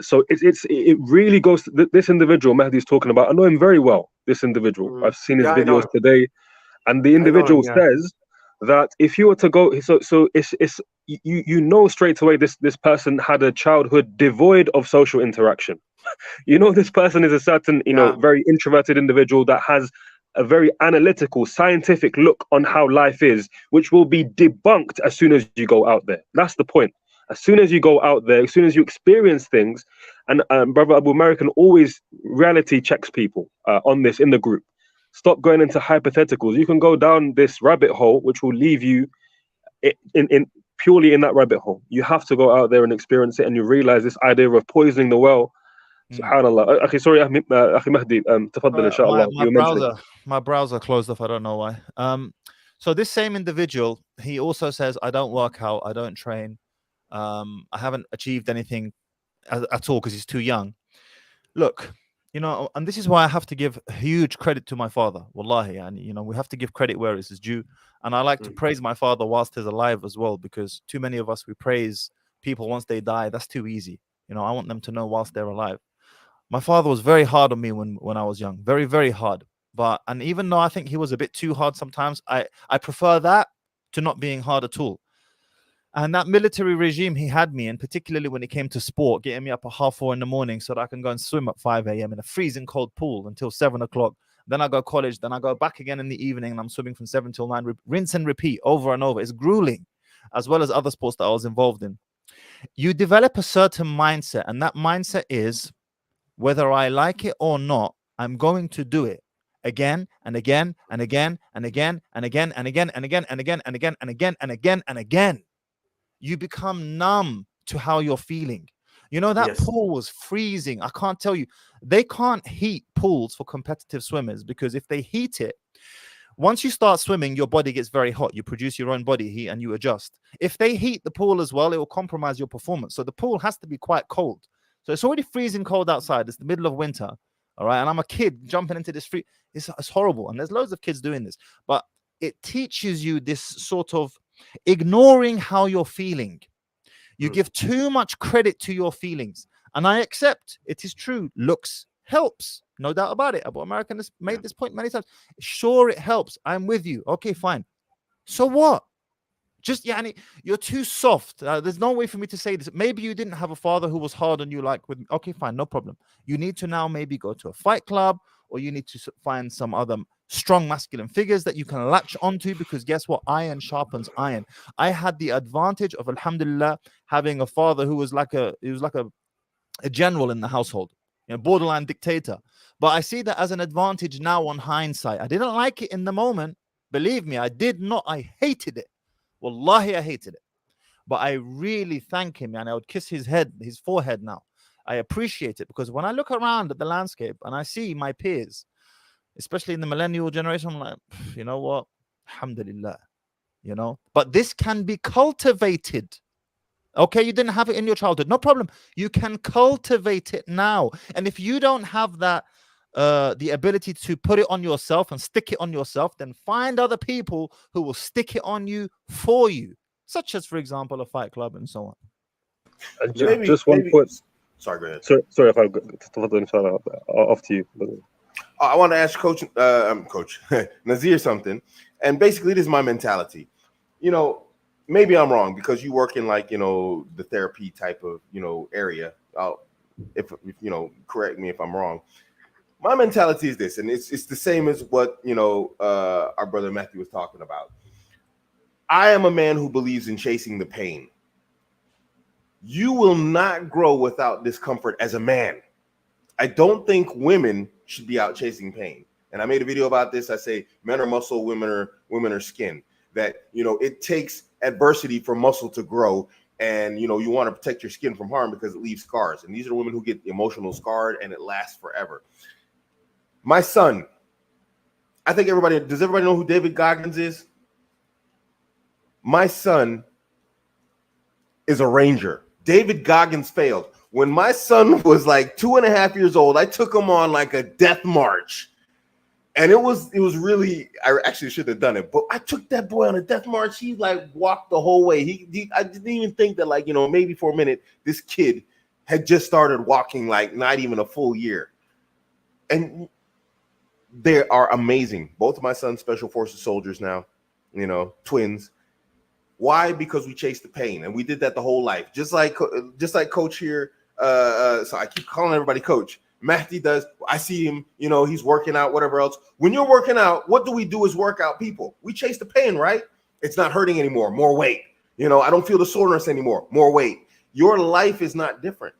so it really goes to this individual Mahdi is talking about. I know him very well. This individual, I've seen his Yeah, I know videos him. today, and the I know him. individual Yeah. says that if you were to go, so it's you know straight away this person had a childhood devoid of social interaction. You know, this person is a certain, Yeah. very introverted individual that has a very analytical, scientific look on how life is, which will be debunked as soon as you go out there. That's the point. As soon as you go out there, as soon as you experience things, and Brother Abu American always reality checks people on this in the group. Stop going into hypotheticals. You can go down this rabbit hole, which will leave you in purely in that rabbit hole. You have to go out there and experience it, and you realize this idea of poisoning the well. Subhanallah. Okay, sorry, Akhi Mahdi. Tafaddal, inshallah. My You were mentioning. browser closed off. I don't know why. So this same individual, he also says, I don't work out, I don't train, I haven't achieved anything at all because he's too young. Look, and this is why I have to give huge credit to my father, wallahi, and we have to give credit where it is due. And I like to praise my father whilst he's alive as well, because too many of us, we praise people once they die. That's too easy. I want them to know whilst they're alive. My father was very hard on me when I was young, very, very hard. And even though I think he was a bit too hard sometimes, I prefer that to not being hard at all. And that military regime he had me in, particularly when it came to sport, getting me up at 4:30 in the morning so that I can go and swim at 5 a.m. in a freezing cold pool until 7 o'clock. Then I go college, then I go back again in the evening, and I'm swimming from 7 till 9, rinse and repeat over and over. It's grueling, as well as other sports that I was involved in. You develop a certain mindset, and that mindset is, whether I like it or not, I'm going to do it again and again and again and again and again and again and again and again and again and again and again and again. You become numb to how you're feeling. That pool was freezing. I can't tell you. They can't heat pools for competitive swimmers, because if they heat it, once you start swimming, your body gets very hot. You produce your own body heat and you adjust. If they heat the pool as well, it will compromise your performance. So the pool has to be quite cold. So it's already freezing cold outside. It's the middle of winter. All right. And I'm a kid jumping into this it's horrible. And there's loads of kids doing this. But it teaches you this sort of ignoring how you're feeling. You give too much credit to your feelings. And I accept it is true. Looks helps. No doubt about it. Abu American has made this point many times. Sure, it helps. I'm with you. Okay, fine. So what? Just, you're too soft. There's no way for me to say this. Maybe you didn't have a father who was hard on you like with me. Okay, fine, no problem. You need to now maybe go to a fight club, or you need to find some other strong masculine figures that you can latch onto, because guess what? Iron sharpens iron. I had the advantage of, alhamdulillah, having a father who was like a general in the household, borderline dictator. But I see that as an advantage now on hindsight. I didn't like it in the moment. Believe me, I did not. I hated it. Wallahi, I hated it. But I really thank him, and I would kiss his forehead now. I appreciate it, because when I look around at the landscape and I see my peers, especially in the millennial generation, I'm like, you know what? Alhamdulillah. But this can be cultivated. Okay, you didn't have it in your childhood. No problem. You can cultivate it now. And if you don't have that, the ability to put it on yourself and stick it on yourself, then find other people who will stick it on you for you, such as, for example, a fight club and so on. And just one point. Sorry, go ahead. Sorry if I got off to you. I want to ask Coach Nazir something, and basically this is my mentality. Maybe I'm wrong, because you work in the therapy type of area. If correct me if I'm wrong. My mentality is this, and it's the same as what our brother Matthew was talking about. I am a man who believes in chasing the pain. You will not grow without discomfort as a man. I don't think women should be out chasing pain. And I made a video about this. I say men are muscle, women are skin. That it takes adversity for muscle to grow, and you want to protect your skin from harm because it leaves scars. And these are the women who get emotional scarred, and it lasts forever. My son, does everybody know who David Goggins is? My son is a ranger. David Goggins failed. When my son was like 2.5 years old, I took him on like a death march. And it was really, I actually should have done it, but I took that boy on a death march. He like walked the whole way. I didn't even think that, like, maybe for a minute, this kid had just started walking, like not even a full year. And they are amazing. Both of my sons, Special Forces soldiers now, twins. Why? Because we chased the pain, and we did that the whole life. Just like Coach here. So I keep calling everybody Coach. Mahdi does. I see him, he's working out, whatever else. When you're working out, what do we do as workout people? We chase the pain, right? It's not hurting anymore. More weight. I don't feel the soreness anymore. More weight. Your life is not different,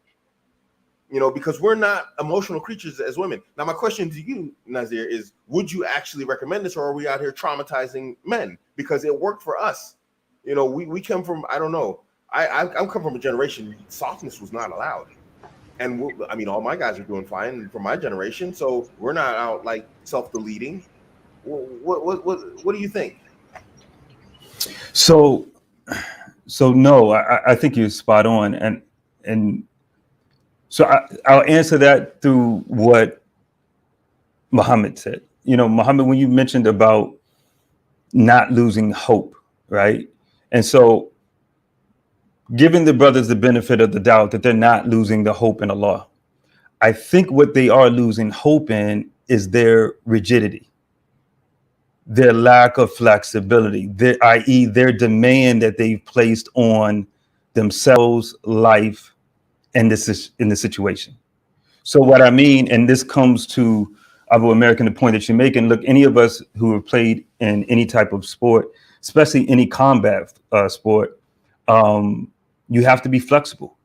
because we're not emotional creatures as women. Now, my question to you, Nazir, is would you actually recommend this, or are we out here traumatizing men? Because it worked for us. We come from, I don't know. I come from a generation, softness was not allowed. And all my guys are doing fine from my generation, so we're not out like self-deleting. What do you think? So no, I think you're spot on, and so I'll answer that through what Muhammad said. Muhammad, when you mentioned about not losing hope, right? And so, giving the brothers the benefit of the doubt that they're not losing the hope in Allah, I think what they are losing hope in is their rigidity, their lack of flexibility, i.e. their demand that they've placed on themselves, life, and this in the situation. So what I mean, and this comes to Abu American, the point that you're making, look, any of us who have played in any type of sport, especially any combat sport, you have to be flexible.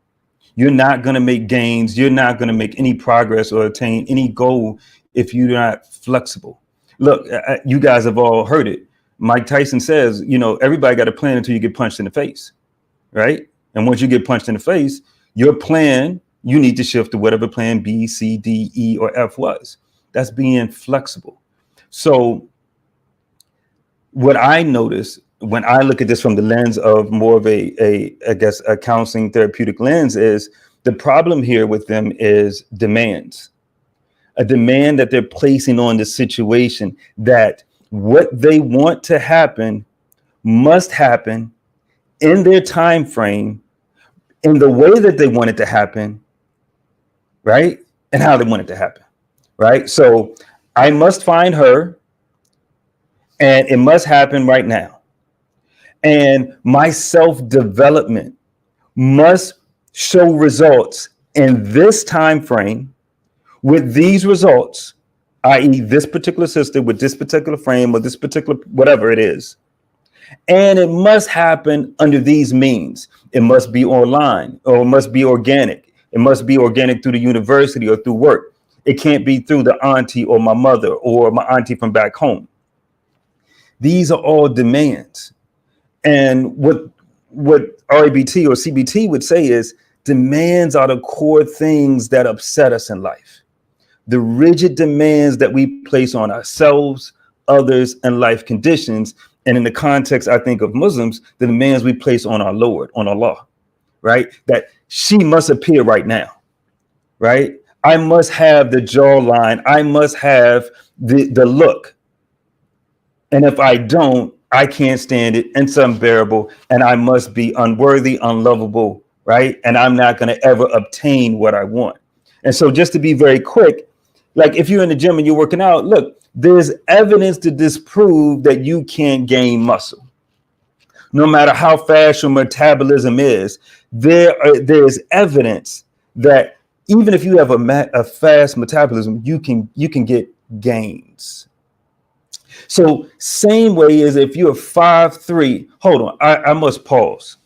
You're not going to make gains. You're not going to make any progress or attain any goal if you're not flexible. Look, you guys have all heard it. Mike Tyson says, everybody got a plan until you get punched in the face, right? And once you get punched in the face, your plan, you need to shift to whatever plan B, C, D, E, or F was. That's being flexible. So what I notice when I look at this from the lens of more of a counseling therapeutic lens is the problem here with them is demands, a demand that they're placing on the situation that what they want to happen must happen in their time frame, in the way that they want it to happen, right? And how they want it to happen, right? So I must find her and it must happen right now. And my self-development must show results in this time frame with these results, i.e. this particular sister with this particular frame or this particular whatever it is. And it must happen under these means. It must be online, or it must be organic. It must be organic through the university or through work. It can't be through the auntie or my mother or my auntie from back home. These are all demands. And what RABT or CBT would say is demands are the core things that upset us in life. The rigid demands that we place on ourselves, others, and life conditions. And in the context, I think, of Muslims, the demands we place on our Lord, on Allah, right? That she must appear right now, right? I must have the jawline. I must have the look. And if I don't, I can't stand it. It's unbearable. And I must be unworthy, unlovable, right? And I'm not going to ever obtain what I want. And so just to be very quick, like if you're in the gym and you're working out, look, there's evidence to disprove that you can't gain muscle. No matter how fast your metabolism is, there's evidence that even if you have a fast metabolism, you can get gains. So same way as if you're 5'3", hold on, I must pause.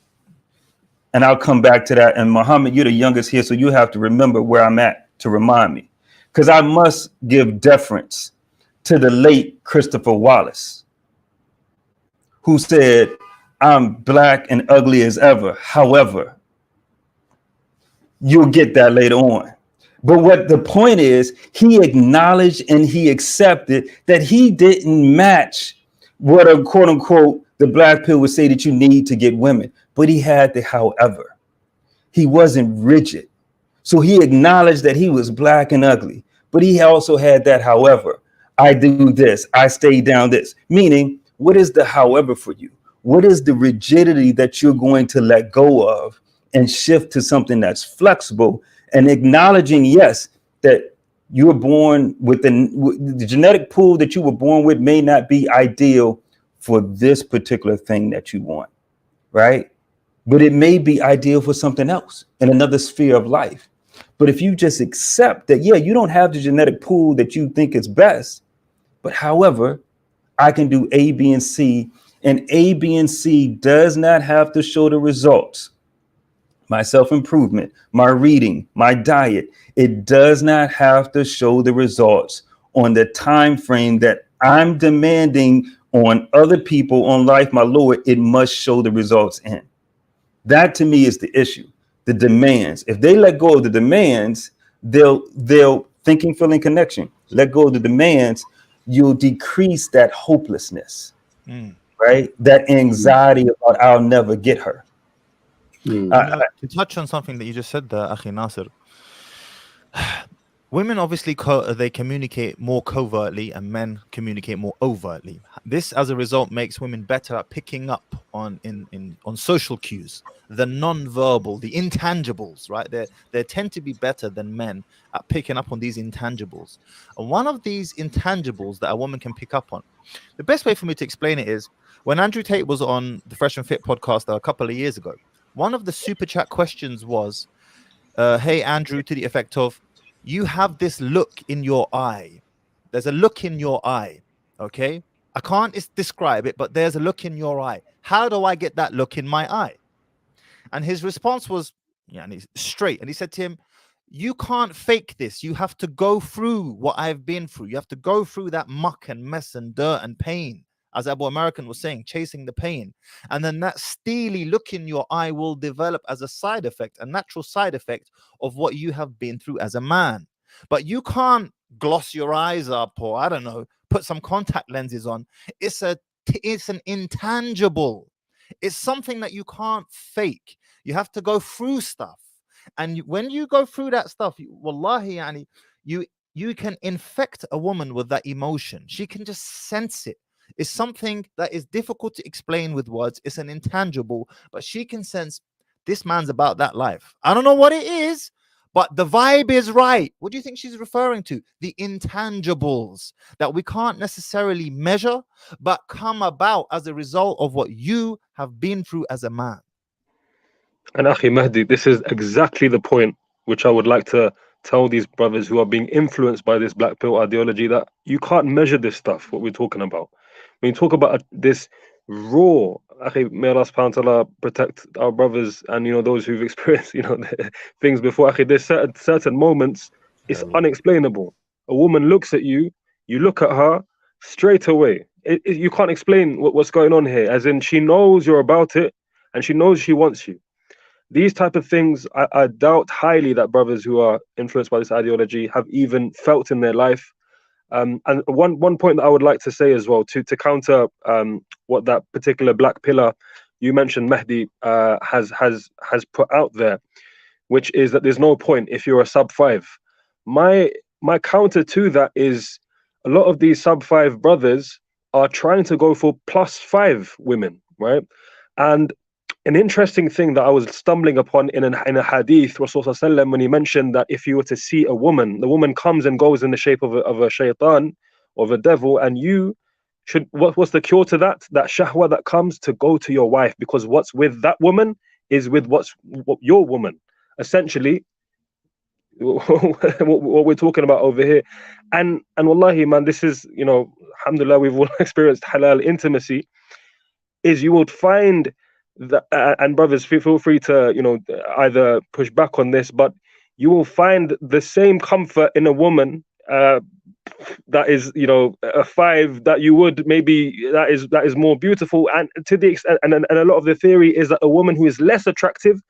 And I'll come back to that. And Muhammad, you're the youngest here, so you have to remember where I'm at to remind me. Because I must give deference to the late Christopher Wallace, who said, I'm black and ugly as ever. However, you'll get that later on. But what the point is, he acknowledged and he accepted that he didn't match what a quote unquote, the black pill would say that you need to get women. But he had the however. He wasn't rigid. So he acknowledged that he was black and ugly, but he also had that however. I do this, I stay down this. Meaning, what is the however for you? What is the rigidity that you're going to let go of and shift to something that's flexible and acknowledging, yes, that you were born with the genetic pool that you were born with may not be ideal for this particular thing that you want, right? But it may be ideal for something else in another sphere of life. But if you just accept that, yeah, you don't have the genetic pool that you think is best, but however, I can do A, B, and C, and A, B, and C does not have to show the results. My self-improvement, my reading, my diet, it does not have to show the results on the time frame that I'm demanding on other people on life, my Lord. It must show the results in. That to me is the issue. The demands. If they let go of the demands, they'll thinking, feeling, connection. Let go of the demands, you'll decrease that hopelessness, right? That anxiety about I'll never get her. To touch on something that you just said there, Akhi Nasir, women obviously they communicate more covertly and men communicate more overtly. This, as a result, makes women better at picking up on social cues, the non-verbal, the intangibles, right? They tend to be better than men at picking up on these intangibles. And one of these intangibles that a woman can pick up on, the best way for me to explain it is when Andrew Tate was on the Fresh and Fit podcast a couple of years ago. One of the super chat questions was, hey, Andrew, to the effect of, you have this look in your eye. There's a look in your eye, okay? I can't describe it, but there's a look in your eye. How do I get that look in my eye? And his response was, yeah, and he's straight. And he said to him, you can't fake this. You have to go through what I've been through. You have to go through that muck and mess and dirt and pain. As Abu American was saying, chasing the pain. And then that steely look in your eye will develop as a side effect, a natural side effect of what you have been through as a man. But you can't gloss your eyes up or, I don't know, put some contact lenses on. It's an intangible. It's something that you can't fake. You have to go through stuff. And when you go through that stuff, wallahi, yani, you can infect a woman with that emotion. She can just sense it. It's something that is difficult to explain with words. It's an intangible, but she can sense this man's about that life. I don't know what it is, but the vibe is right. What do you think she's referring to? The intangibles that we can't necessarily measure, but come about as a result of what you have been through as a man. And Akhi Mahdi, this is exactly the point which I would like to tell these brothers who are being influenced by this black pill ideology, that you can't measure this stuff, what we're talking about. When you talk about this raw, may Allah subhanahu wa ta'ala protect our brothers and those who've experienced things before. There's certain moments it's unexplainable. A woman looks at you, you look at her straight away. You can't explain what's going on here. As in, she knows you're about it and she knows she wants you. These type of things, I doubt highly that brothers who are influenced by this ideology have even felt in their life. And one point that I would like to say as well, to counter what that particular black pillar you mentioned, Mahdi, has put out there, which is that there's no point if you're a sub 5. My counter to that is a lot of these sub 5 brothers are trying to go for +5 women, right? And an interesting thing that I was stumbling upon in a hadith, Rasulullah when he mentioned that if you were to see a woman, the woman comes and goes in the shape of a shaitan, of a devil, and you should, what's the cure to that? That shahwa that comes to go to your wife, because what's with that woman is with what your woman. Essentially, what we're talking about over here. And wallahi, man, this is, alhamdulillah, we've all experienced halal intimacy, is you would find that, and brothers, feel free to either push back on this, but you will find the same comfort in a woman that is a 5 that you would maybe that is more beautiful, and to the extent, and a lot of the theory is that a woman who is less attractive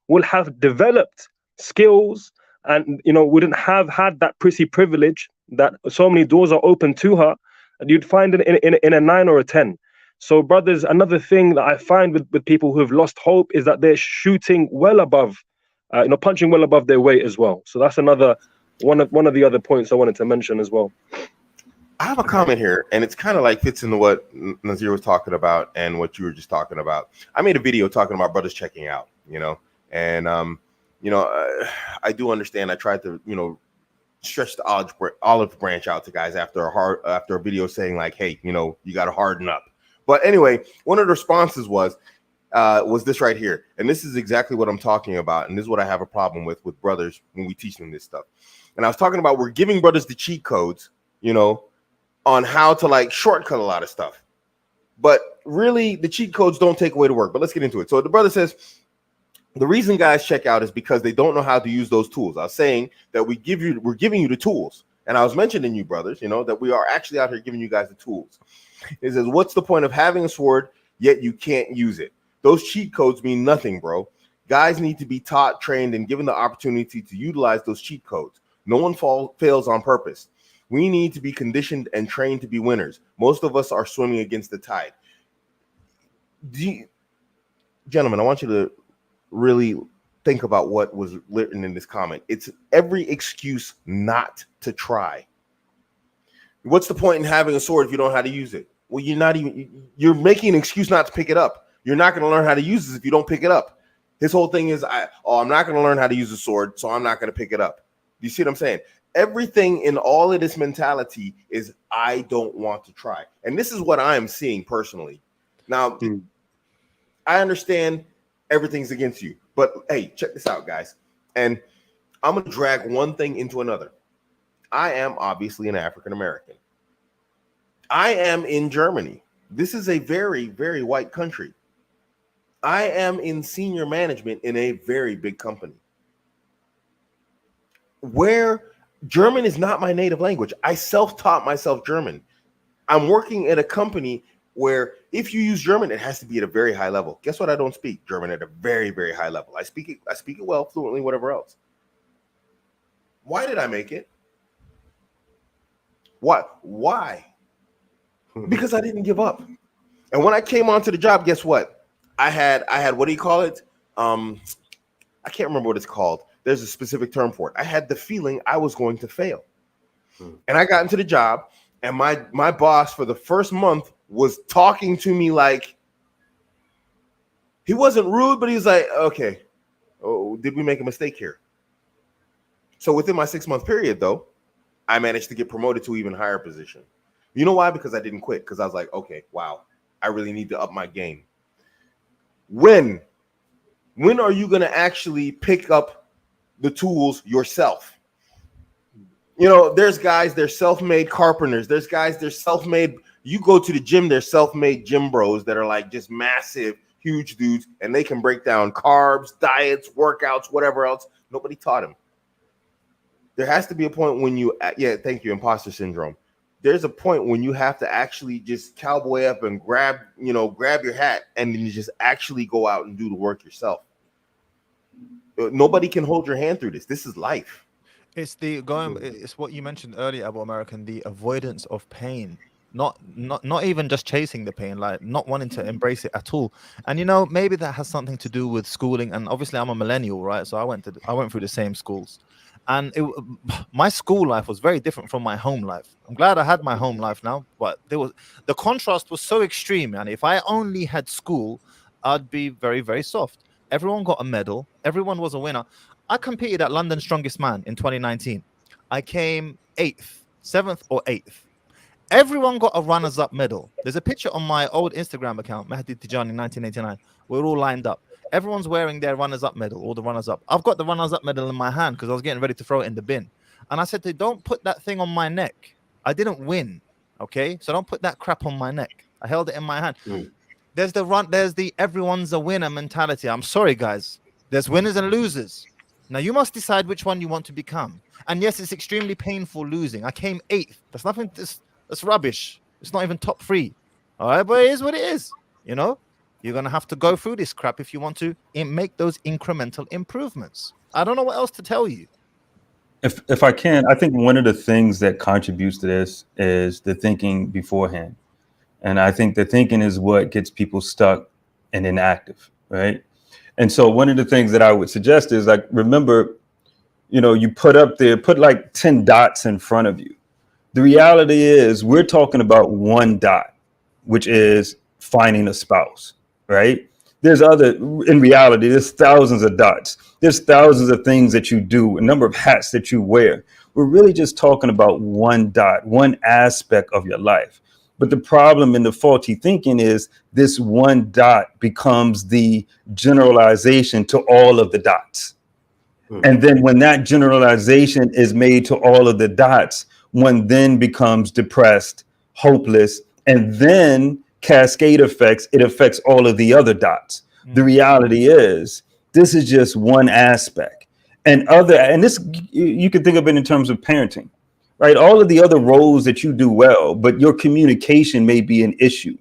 will have developed skills and wouldn't have had that prissy privilege, that so many doors are open to her, and you'd find it in a 9 or a 10. So brothers, another thing that I find with people who have lost hope is that they're shooting well above, punching well above their weight as well. So that's another one of the other points I wanted to mention as well. I have a comment here, and it's kind of like fits into what Nazir was talking about and what you were just talking about. I made a video talking about brothers checking out, and I do understand. I tried to, stretch the olive branch out to guys after a video saying like, hey, you got to harden up. But anyway, one of the responses was this right here, and this is exactly what I'm talking about, and this is what I have a problem with brothers when we teach them this stuff. And I was talking about we're giving brothers the cheat codes, on how to like shortcut a lot of stuff. But really, the cheat codes don't take away the work. But let's get into it. So the brother says, the reason guys check out is because they don't know how to use those tools. I was saying that we're giving you the tools. And I was mentioning you brothers, that we are actually out here giving you guys the tools. It says, what's the point of having a sword, yet you can't use it? Those cheat codes mean nothing, bro. Guys need to be taught, trained, and given the opportunity to utilize those cheat codes. No one fails on purpose. We need to be conditioned and trained to be winners. Most of us are swimming against the tide. Gentlemen, I want you to really think about what was written in this comment. It's every excuse not to try. What's the point in having a sword if you don't know how to use it? Well, you're making an excuse not to pick it up. You're not going to learn how to use this if you don't pick it up. His whole thing is, I'm not going to learn how to use a sword, so I'm not going to pick it up. Do you see what I'm saying? Everything in all of this mentality is I don't want to try. And this is what I am seeing personally. Now, I understand everything's against you, but hey, check this out, guys. And I'm going to drag one thing into another. I am obviously an African American. I am in Germany. This is a very, very white country. I am in senior management in a very big company. Where German is not my native language. I self-taught myself German. I'm working at a company where if you use German, it has to be at a very high level. Guess what? I don't speak German at a very, very high level. I speak it well, fluently, whatever else. Why did I make it? Why? Because I didn't give up. And when I came onto the job, guess what? I had what do you call it? I can't remember what it's called. There's a specific term for it. I had the feeling I was going to fail. And I got into the job, and my boss for the first month was talking to me like, he wasn't rude, but he was like, okay, did we make a mistake here? So within my 6-month period, though, I managed to get promoted to an even higher position. You know why? Because I didn't quit. Because I was like, okay, wow, I really need to up my game. When are you going to actually pick up the tools yourself? There's guys, they're self-made carpenters. There's guys, they're self-made. You go to the gym, they're self-made gym bros that are like just massive, huge dudes, and they can break down carbs, diets, workouts, whatever else. Nobody taught them. There has to be a point when thank you, imposter syndrome. There's a point when you have to actually just cowboy up and grab your hat and then you just actually go out and do the work yourself. Nobody can hold your hand through this. This is life. It's what you mentioned earlier about American, the avoidance of pain. Not even just chasing the pain, like not wanting to embrace it at all. And maybe that has something to do with schooling. And obviously I'm a millennial, right? So I went through the same schools. And my school life was very different from my home life. I'm glad I had my home life now, but the contrast was so extreme. And if I only had school, I'd be very, very soft. Everyone got a medal. Everyone was a winner. I competed at London Strongest Man in 2019. I came 8th, 7th or 8th. Everyone got a runners-up medal. There's a picture on my old Instagram account, Mahdi Tijani 1989. We're all lined up. Everyone's wearing their runners-up medal, all the runners-up. I've got the runners-up medal in my hand because I was getting ready to throw it in the bin. And I said to don't put that thing on my neck. I didn't win, okay? So don't put that crap on my neck. I held it in my hand. There's the everyone's a winner mentality. I'm sorry, guys. There's winners and losers. Now, you must decide which one you want to become. And yes, it's extremely painful losing. I came 8th. That's rubbish. It's not even top 3. All right, but it is what it is, You're going to have to go through this crap if you want to make those incremental improvements. I don't know what else to tell you. If I can, I think one of the things that contributes to this is the thinking beforehand. And I think the thinking is what gets people stuck and inactive, right? And so one of the things that I would suggest is remember, you put like 10 dots in front of you. The reality is we're talking about one dot, which is finding a spouse, right? In reality, there's thousands of dots. There's thousands of things that you do, a number of hats that you wear. We're really just talking about one dot, one aspect of your life. But the problem in the faulty thinking is this one dot becomes the generalization to all of the dots. And then when that generalization is made to all of the dots, one then becomes depressed, hopeless, and then cascade effects, it affects all of the other dots. The reality is this is just one aspect. And this, you can think of it in terms of parenting, right? All of the other roles that you do well, but your communication may be an issue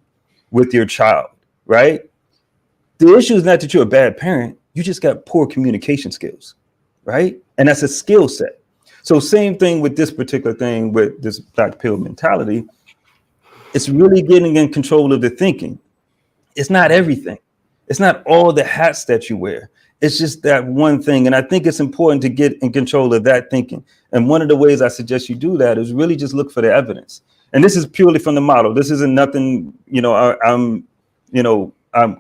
with your child, right? The issue is not that you're a bad parent, you just got poor communication skills, right? And that's a skill set. So same thing with this particular thing with this black pill mentality. It's really getting in control of the thinking. It's not everything. It's not all the hats that you wear. It's just that one thing. And I think it's important to get in control of that thinking. And one of the ways I suggest you do that is really just look for the evidence. And this is purely from the model. This isn't nothing, I'm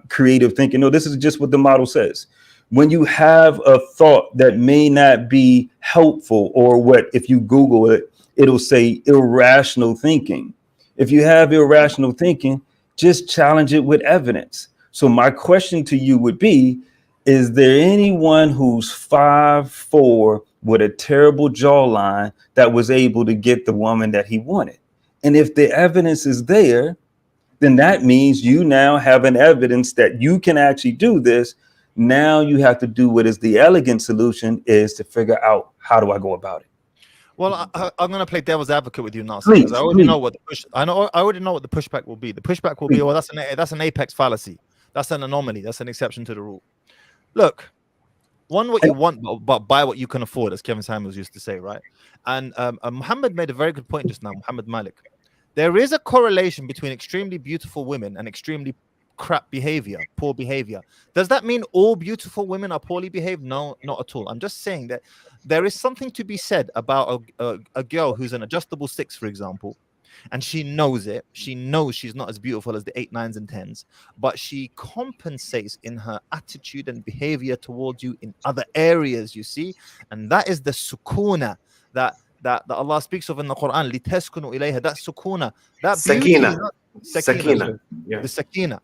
creative thinking. No, this is just what the model says. When you have a thought that may not be helpful, or what, if you Google it, it'll say irrational thinking. If you have irrational thinking, just challenge it with evidence. So my question to you would be, is there anyone who's 5'4" with a terrible jawline that was able to get the woman that he wanted? And if the evidence is there, then that means you now have an evidence that you can actually do this. Now you have to do what is the elegant solution, is to figure out, how do I go about it? Well, I'm going to play devil's advocate with you now. Please, I already know what I already know what the pushback will be. The pushback will be, well, that's an apex fallacy. That's an anomaly. That's an exception to the rule. Look, want what you want, but buy what you can afford, as Kevin Samuels used to say, right? And Muhammad made a very good point just now, Muhammad Malik. There is a correlation between extremely beautiful women and extremely crap behavior, poor behavior. Does that mean all beautiful women are poorly behaved? No, not at all. I'm just saying that there is something to be said about a girl who's an adjustable 6, for example, and she knows it. She knows she's not as beautiful as the 8, 9s, and 10s, but she compensates in her attitude and behavior towards you in other areas, you see? And that is the sukuna that Allah speaks of in the Quran. لِتَسْكُنُوا إِلَيْهَا. That sukuna, that Sakina. sakina. Yeah. The sakina.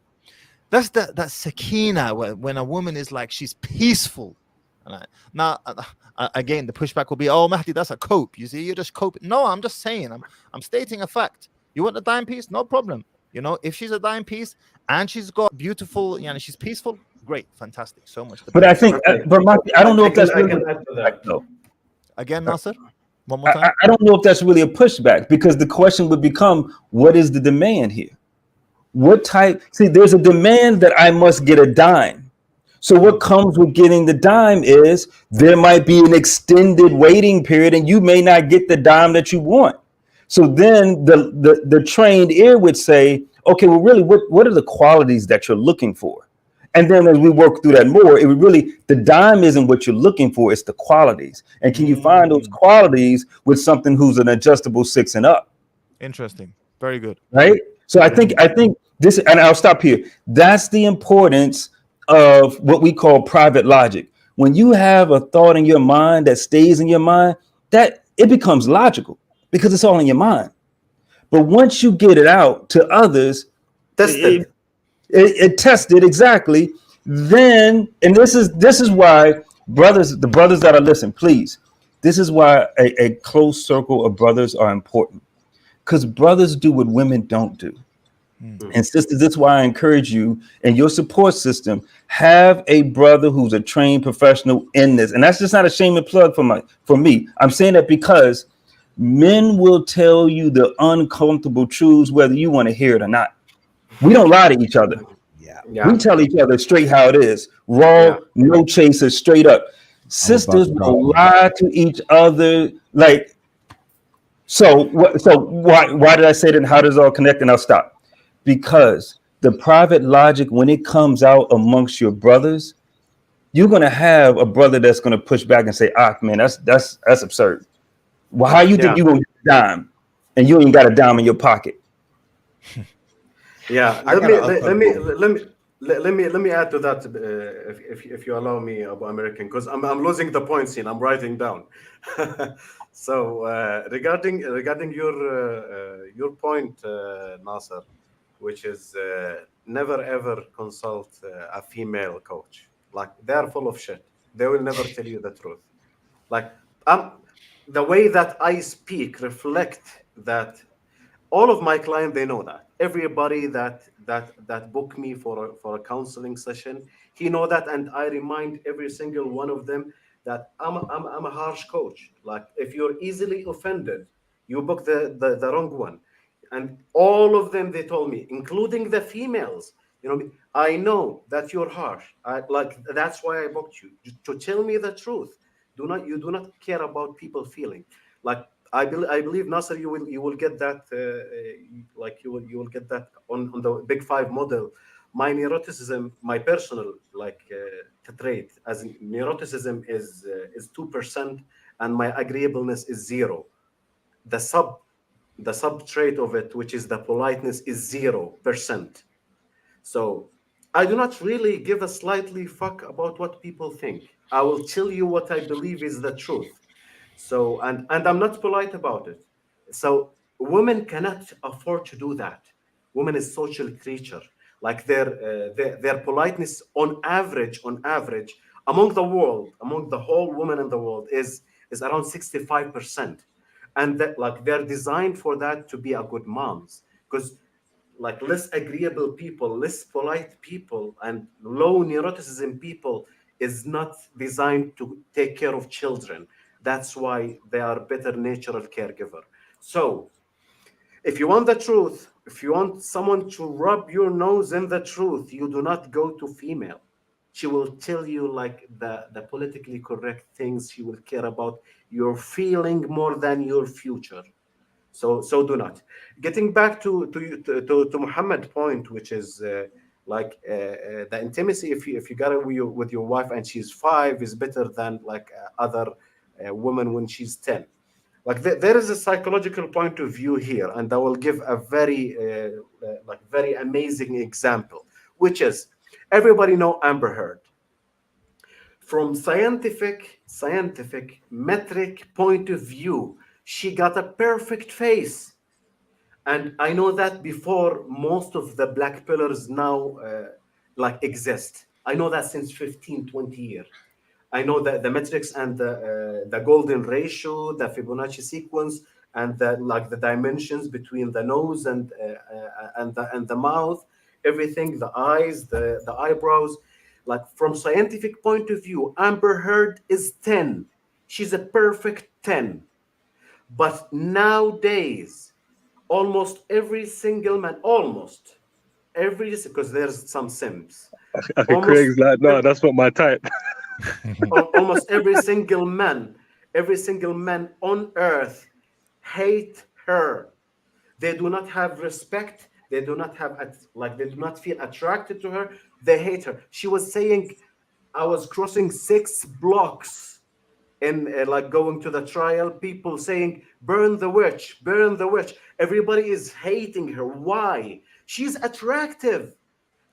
That's that sakina when a woman is like, she's peaceful. Now, again, the pushback will be, oh, Mahdi, that's a cope. You see, you're just coping. No, I'm just saying, I'm stating a fact. You want a dime piece? No problem. You know, if she's a dime piece and she's got beautiful, she's peaceful, great, fantastic, so much. But I think, Mahdi, I don't know if that's really can add to that. though. Again, Nasser, one more time. I don't know if that's really a pushback, because the question would become, what is the demand here? What type? See, there's a demand that I must get a dime. So what comes with getting the dime is there might be an extended waiting period, and you may not get the dime that you want. So then the trained ear would say, okay, well, really, what are the qualities that you're looking for? And then as we work through that more, it would really, the dime isn't what you're looking for, it's the qualities. And can you find those qualities with something who's an adjustable 6 and up? Interesting. Very good. Right? So I think this, and I'll stop here. That's the importance of what we call private logic. When you have a thought in your mind that stays in your mind, that it becomes logical because it's all in your mind. But once you get it out to others, it tested exactly. Then, and this is why the brothers that are listening, please, this is why a close circle of brothers are important, because brothers do what women don't do. And sisters, that's why I encourage you in your support system, have a brother who's a trained professional in this. And that's just not a shame and plug for me. I'm saying that because men will tell you the uncomfortable truths, whether you want to hear it or not. We don't lie to each other. Yeah. We tell each other straight how it is. Raw, no chaser, straight up. Sisters will lie to each other. Like, so why did I say that? And how does it all connect? And I'll stop. Because the private logic, when it comes out amongst your brothers, you're going to have a brother that's going to push back and say, man, that's absurd. Well, how you think you're going to get a dime? and you ain't got a dime in your pocket. Yeah, I got an uncomfortable. let me add to that, if you allow me, about American, because I'm losing the points here. I'm writing down. So regarding your point, Nasser, which is never ever consult a female coach. Like, they are full of shit. They will never tell you the truth. Like, the way that I speak reflect that all of my clients, they know that. Everybody that book me for a counseling session, he know that, and I remind every single one of them that I'm a harsh coach. Like, if you're easily offended, you book the wrong one. And all of them, they told me, including the females, I know that you're harsh. Like, that's why I booked you, to tell me the truth. You do not care about people feeling. Like, I believe, Nasser, you will get that, like, you will get that on the Big Five model. My neuroticism, my personal, like, trait as neuroticism is 2%, and my agreeableness is 0. The sub trait of it, which is the politeness, is 0%. So I do not really give a slightly fuck about what people think. I will tell you what I believe is the truth. So, and I'm not polite about it. So women cannot afford to do that. Women is social creature. Like, their politeness, on average, among the whole women in the world, is around 65%. And that, like, they're designed for that, to be a good moms, because, like, less agreeable people, less polite people, and low neuroticism people is not designed to take care of children. That's why they are better natural caregiver. So if you want the truth, if you want someone to rub your nose in the truth, you do not go to female. She will tell you, like, the politically correct things. She will care about your feeling more than your future. So do not. Getting back to Muhammad's point, which is, the intimacy. If you got it with your wife and she's 5, is better than, like, other woman when she's 10. Like, there is a psychological point of view here, and I will give a very amazing example, which is, everybody know Amber Heard. From scientific metric point of view, she got a perfect face. And I know that before most of the black pillars now, like, exist. I know that since 15-20 years. I know that the metrics, and the golden ratio, the Fibonacci sequence, and the dimensions between the nose and the mouth, everything, the eyes, the eyebrows. Like, from scientific point of view, Amber Heard is 10. She's a perfect 10. But nowadays, almost every single man, because there's some sims, Okay, almost Craig's like, no, that's not my type. almost every single man on earth hate her. They do not have respect. They do not have, they do not feel attracted to her. They hate her. She was saying, I was crossing 6 blocks in, like, going to the trial, people saying, burn the witch, burn the witch. Everybody is hating her. Why? She's attractive.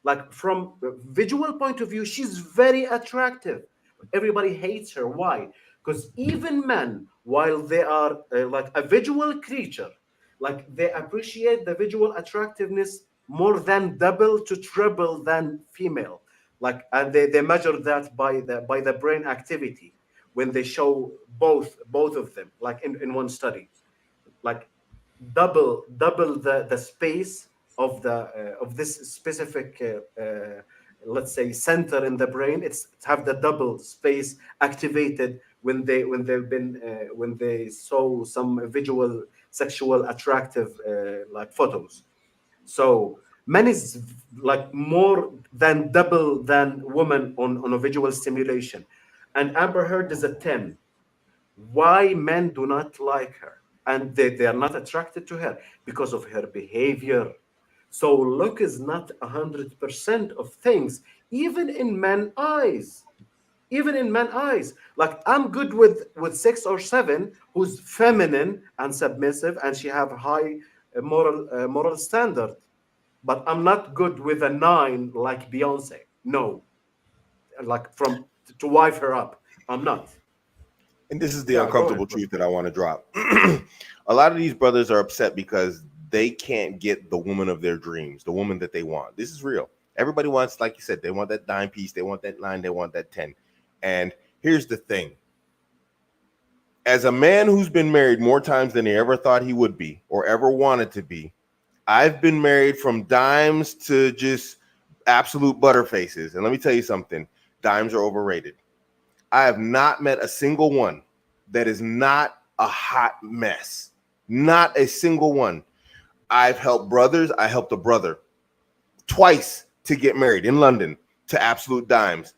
Like, from a visual point of view, she's very attractive. Everybody hates her. Why? Because even men, while they are, like, a visual creature, like, they appreciate the visual attractiveness more than double to triple than female. Like, and they measure that by the brain activity, when they show both of them, like, in one study. Like, double the space of this specific, let's say, center in the brain. It's have the double space activated when they saw some visual sexual attractive, like, photos. So men is, like, more than double than women on a visual stimulation. And Amber Heard is a 10. Why men do not like her, and they are not attracted to her? Because of her behavior. So look is not 100% of things, even in men's eyes. even in men's eyes. Like I'm good with 6 or 7 who's feminine and submissive, and she have high moral standard. But I'm not good with a 9 like Beyonce. No, like from to wife her up. I'm not. And this is the Yeah, go uncomfortable ahead. truth that I want to drop. A lot of these brothers are upset because they can't get the woman of their dreams, the woman that they want. This is real. Everybody wants, like you said, they want that dime piece, they want that 9, they want that 10. And here's the thing. As a man who's been married more times than he ever thought he would be or ever wanted to be, I've been married from dimes to just absolute butterfaces. And let me tell you something, dimes are overrated. I have not met a single one that is not a hot mess. Not a single one. I've helped brothers. I helped a brother twice to get married in London to absolute dimes.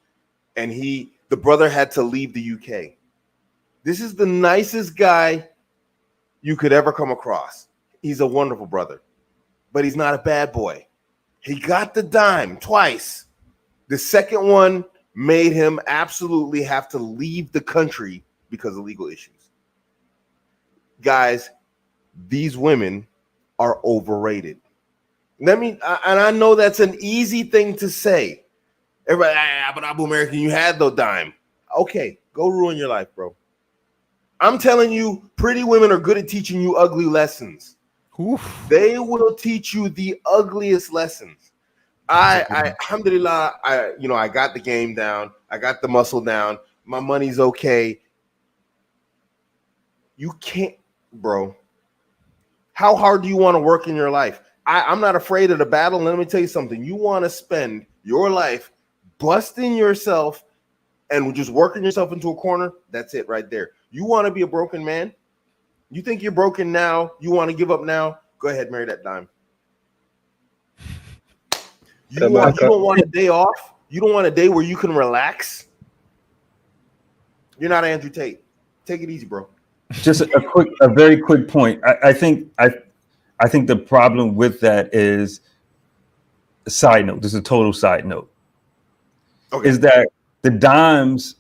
And the brother had to leave the UK. This is the nicest guy you could ever come across. He's a wonderful brother, but he's not a bad boy. He got the dime twice. The second one made him absolutely have to leave the country because of legal issues. Guys, these women are overrated. And I know that's an easy thing to say. Everybody, but Abu American, you had no dime. Okay, go ruin your life, bro. I'm telling you, pretty women are good at teaching you ugly lessons. Oof. They will teach you the ugliest lessons. Alhamdulillah, I got the game down. I got the muscle down. My money's okay. You can't, bro. How hard do you want to work in your life? I'm not afraid of the battle. Let me tell you something. You want to spend your life busting yourself and just working yourself into a corner? That's it right there. You want to be a broken man? You think you're broken now? You want to give up now? Go ahead, marry that dime. You don't want a day off? You don't want a day where you can relax? You're not Andrew Tate. Take it easy, bro. Just a very quick point. I think the problem with that is a side note. This is a total side note. Okay. Is that the dimes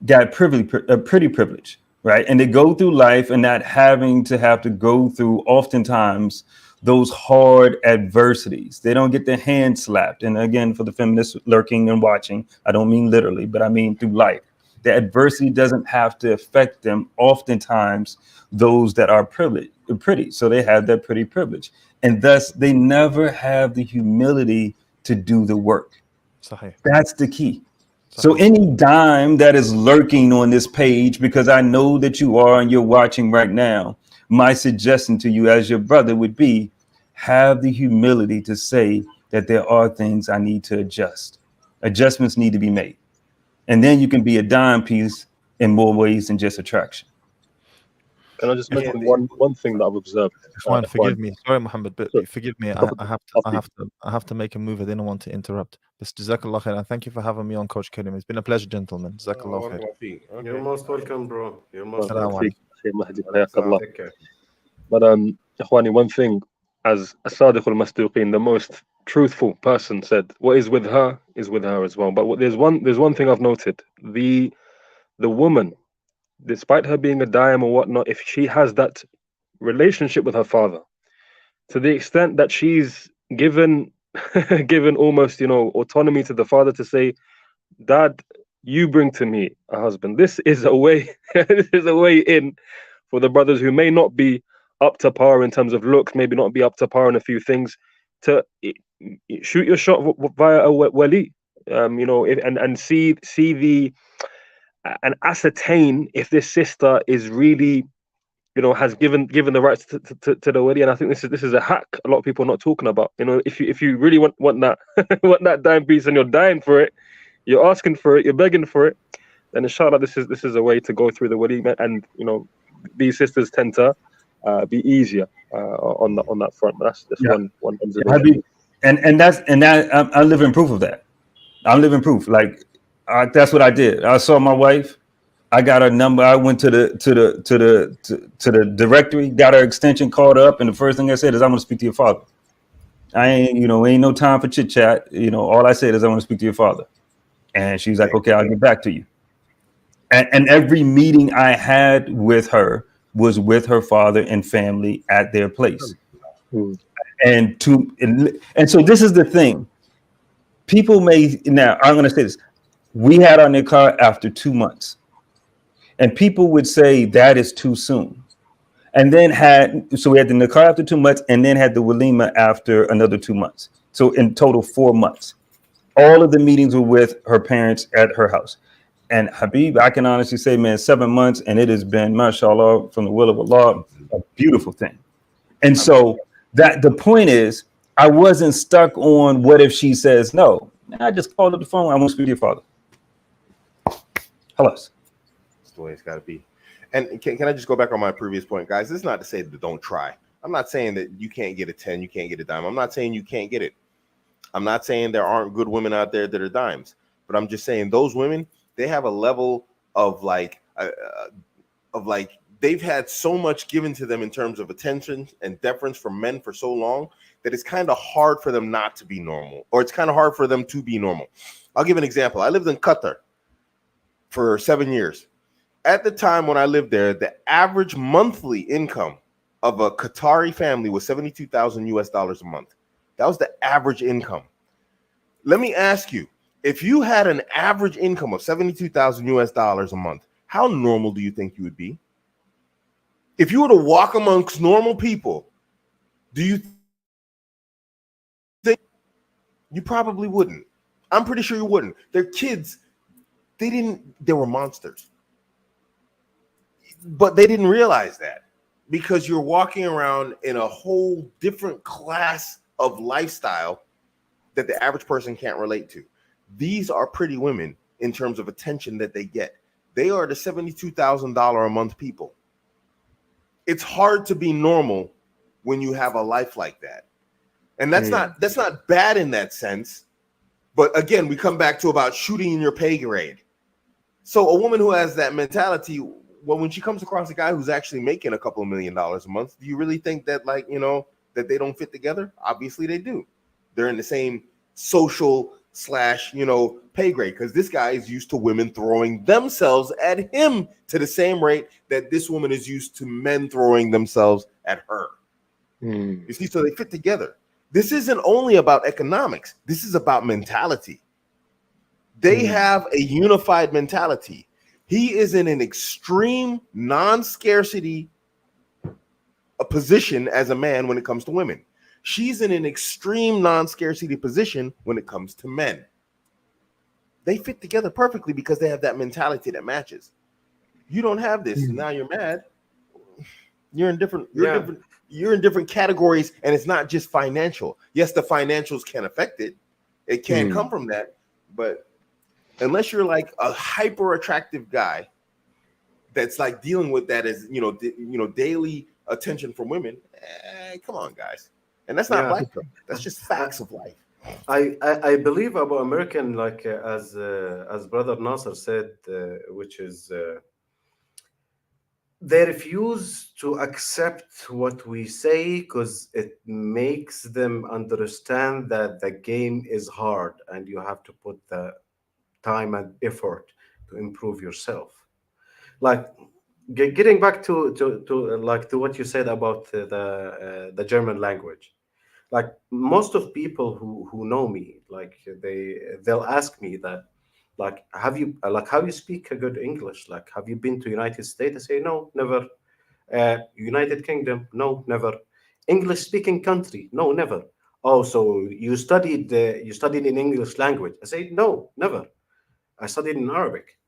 got pretty privilege, right? And they go through life and not having to have to go through oftentimes those hard adversities. They don't get their hand slapped. And again, for the feminists lurking and watching, I don't mean literally, but I mean through life. The adversity doesn't have to affect them. Oftentimes, those that are pretty, so they have that pretty privilege. And thus, they never have the humility to do the work. Sahih. That's the key. So any dime that is lurking on this page, because I know that you are and you're watching right now, my suggestion to you as your brother would be, have the humility to say that there are things I need to adjust. Adjustments need to be made. And then you can be a dime piece in more ways than just attraction. Can I just mention one thing that I've observed? Juan, forgive me. Sorry, Mohammed, but Sure. forgive me. I have to make a move. I didn't want to interrupt. But Jazakallah khair, and thank you for having me on, Coach Karim. It's been a pleasure, gentlemen. Jazakallah khair. You're most welcome, bro. You're most Assalamu welcome. alaikum. Take care. But Ikhwani, one thing, as As-Sadiq al-Masduqin, the most truthful person, said, what is with her is with her as well. But there's one thing I've noted. The woman, despite her being a dime or whatnot, if she has that relationship with her father, to the extent that she's given almost, autonomy to the father to say, Dad, you bring to me a husband. This is a way, this is a way in for the brothers who may not be up to par in terms of looks, maybe not be up to par in a few things, to shoot your shot via a wali, and see the and ascertain if this sister is really, has given the rights to the wali. And I think this is a hack a lot of people are not talking about. If you really want that want that dime piece and you're dying for it, you're asking for it, you're begging for it, then inshallah this is a way to go through the wali. And these sisters tend to be easier on that front. But that's one observation. And that I'm living proof of that. I'm living proof. Like that's what I did. I saw my wife. I got her number. I went to the directory, got her extension, called up, and the first thing I said is, "I'm going to speak to your father." I ain't no time for chit chat. All I said is, "I want to speak to your father." And she was like, okay, I'll get back to you. And every meeting I had with her was with her father and family at their place. Mm. And so this is the thing. People may, now I'm going to say this. We had our nikah after 2 months. And people would say that is too soon. And then so we had the nikah after 2 months and then had the walima after another 2 months. So in total, 4 months. All of the meetings were with her parents at her house. And Habib, I can honestly say, man, 7 months, and it has been, mashallah, from the will of Allah, a beautiful thing. And so that the point is, I wasn't stuck on what if she says no. I just called up the phone. I want to speak to your father. Hello. That's the way it's got to be. And can I just go back on my previous point, guys? This is not to say that don't try. I'm not saying that you can't get a 10, you can't get a dime. I'm not saying you can't get it. I'm not saying there aren't good women out there that are dimes. But I'm just saying those women, they have a level of like they've had so much given to them in terms of attention and deference from men for so long that it's kind of hard for them not to be normal, or it's kind of hard for them to be normal. I'll give an example. I lived in Qatar for 7 years. At the time when I lived there, the average monthly income of a Qatari family was $72,000 a month. That was the average income. Let me ask you, if you had an average income of $72,000 a month, how normal do you think you would be? If you were to walk amongst normal people, do you think you probably wouldn't? I'm pretty sure you wouldn't. Their kids, they were monsters. But they didn't realize that because you're walking around in a whole different class of lifestyle that the average person can't relate to. These are pretty women in terms of attention that they get. They are the $72,000 a month people. It's hard to be normal when you have a life like that. And that's not bad in that sense. But again, we come back to about shooting in your pay grade. So a woman who has that mentality, well, when she comes across a guy who's actually making a couple of $1 million a month, do you really think that, like, you know, that they don't fit together? Obviously they do. They're in the same social / pay grade, because this guy is used to women throwing themselves at him to the same rate that this woman is used to men throwing themselves at her. You see, so they fit together. This isn't only about economics. This is about mentality. They have a unified mentality. He is in an extreme non-scarcity position as a man when it comes to women. She's in an extreme non-scarcity position when it comes to men. They fit together perfectly because they have that mentality that matches. You don't have this, and now you're mad. You're in different categories, and it's not just financial. Yes, the financials can affect it. It can come from that, but unless you're like a hyper attractive guy that's like dealing with that as daily attention from women, come on, guys. And that's not black girl. That's just facts of life. I believe about American, like as Brother Nasser said, which is they refuse to accept what we say because it makes them understand that the game is hard and you have to put the time and effort to improve yourself. Like getting back to what you said about the German language. Like most of people who know me, like they'll ask me that, like, have you how you speak a good English? Like, have you been to United States? I say no, never. United Kingdom? No, never. English speaking country? No, never. Oh, so you studied in English language? I say no, never. I studied in Arabic.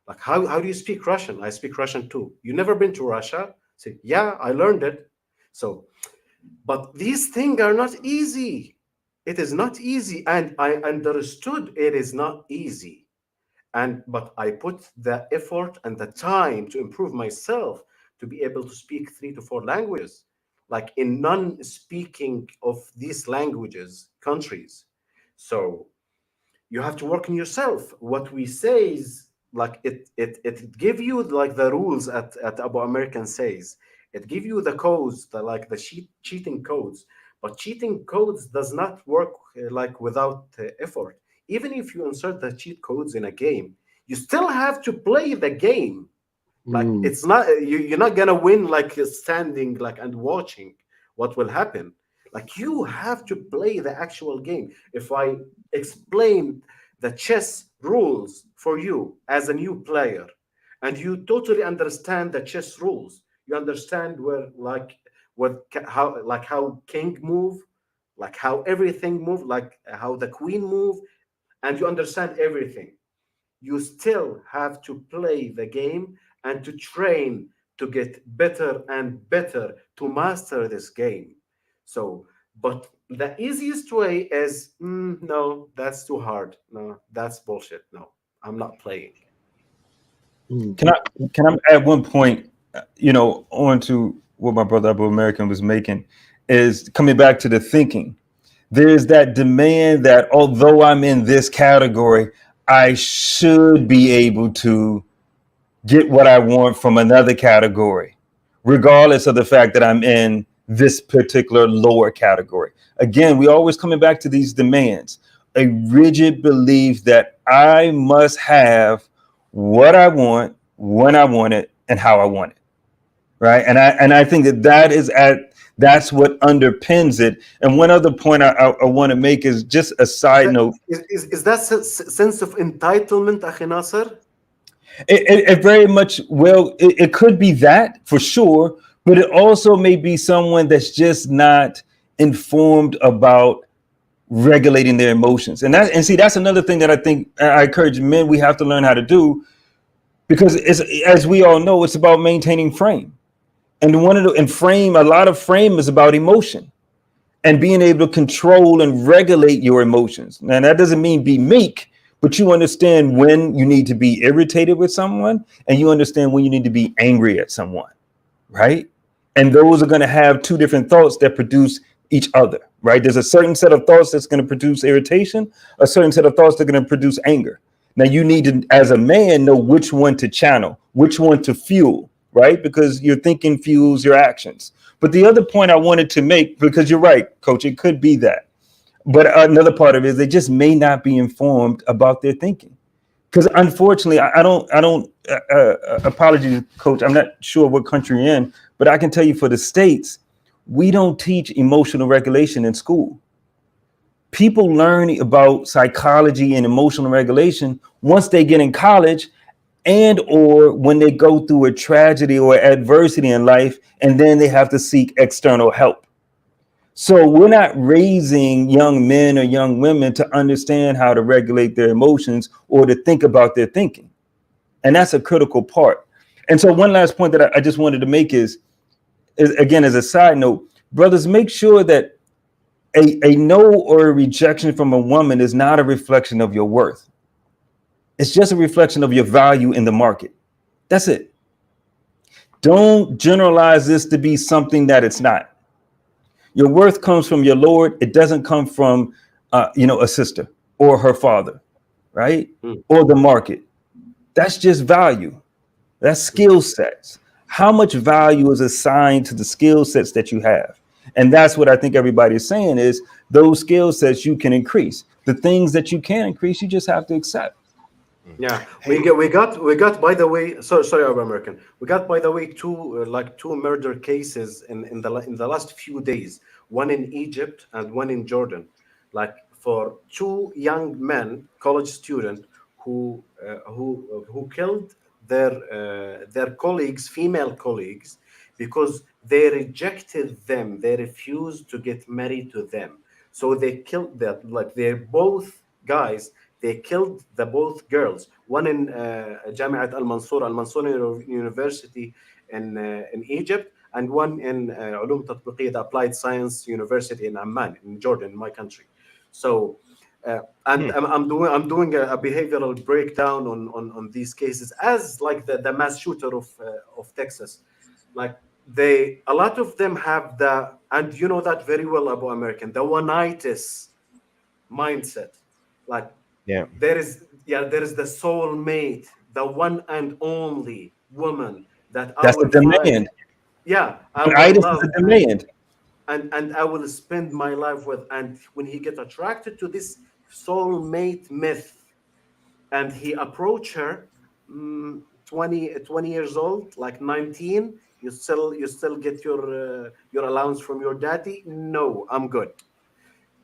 Like, how do you speak Russian? I speak Russian too. You never been to Russia? I say, yeah, I learned it. So, but these things are not easy. It is not easy. And I understood it is not easy. But I put the effort and the time to improve myself to be able to speak 3 to 4 languages, like in non-speaking of these languages countries. So you have to work on yourself. What we say is like it give you like the rules at about American says. It give you the codes, the cheating codes. But cheating codes does not work like without effort. even if you insert the cheat codes in a game, you still have to play the game. Like it's not you're not gonna win like standing like and watching what will happen. Like you have to play the actual game. If I explain the chess rules for you as a new player, and you totally understand the chess rules, you understand where like how king move, like how everything move, like how the queen move, and you understand everything, you still have to play the game and to train to get better and better to master this game. So, but the easiest way is no, that's too hard. No, that's bullshit. No, I'm not playing. Can I at one point, on to what my brother Abu American was making, is coming back to the thinking. There's that demand that although I'm in this category, I should be able to get what I want from another category, regardless of the fact that I'm in this particular lower category. Again, we always coming back to these demands, a rigid belief that I must have what I want, when I want it, and how I want it. Right. And I think that's what underpins it. And one other point I want to make is just a side note. Is that sense of entitlement, Akhi Nasser? It very much it could be that for sure, but it also may be someone that's just not informed about regulating their emotions. And see, that's another thing that I think I encourage men, we have to learn how to do, because it's, as we all know, it's about maintaining frame. And a lot of frame is about emotion and being able to control and regulate your emotions. Now, that doesn't mean be meek, but you understand when you need to be irritated with someone, and you understand when you need to be angry at someone, right? And those are going to have two different thoughts that produce each other, right? There's a certain set of thoughts that's going to produce irritation, a certain set of thoughts that are going to produce anger. Now, you need to, as a man, know which one to channel, which one to fuel, right? Because your thinking fuels your actions. But the other point I wanted to make, because you're right, Coach, it could be that. But another part of it is they just may not be informed about their thinking. Because unfortunately, I don't, apologies, Coach, I'm not sure what country you're in, but I can tell you for the States, we don't teach emotional regulation in school. People learn about psychology and emotional regulation once they get in college, and or when they go through a tragedy or adversity in life, and then they have to seek external help. So we're not raising young men or young women to understand how to regulate their emotions or to think about their thinking. And that's a critical part. And so one last point that I just wanted to make is again, as a side note, brothers, make sure that a no or a rejection from a woman is not a reflection of your worth. It's just a reflection of your value in the market. That's it. Don't generalize this to be something that it's not. Your worth comes from your Lord. It doesn't come from, a sister or her father, right? Or the market. That's just value. That's skill sets. How much value is assigned to the skill sets that you have? And that's what I think everybody is saying is those skill sets you can increase. The things that you can increase, you just have to accept. Yeah, we got by the way. Sorry, Arab American. We got by the way two murder cases in the last few days. One in Egypt and one in Jordan, like for two young men, college student, who killed their colleagues, female colleagues, because they rejected them. They refused to get married to them. So they killed that. Like they're both guys. They killed the both girls. One in Jamiat Al Mansour University in Egypt, and one in Ulum Tatbiqiyya, the Applied Science University in Amman, in Jordan, in my country. So, I'm doing a behavioral breakdown on these cases as like the mass shooter of Texas. Like a lot of them have and you know that very well, Abu American, the one-itis mindset. Like Yeah. there is the soulmate, the one and only woman that I That's the will find. demand. Yeah, I will Itis is love, a demand. and I will spend my life with. And when he get attracted to this soulmate myth, and he approached her, 20 years old, like 19. You still get your allowance from your daddy? No, I'm good.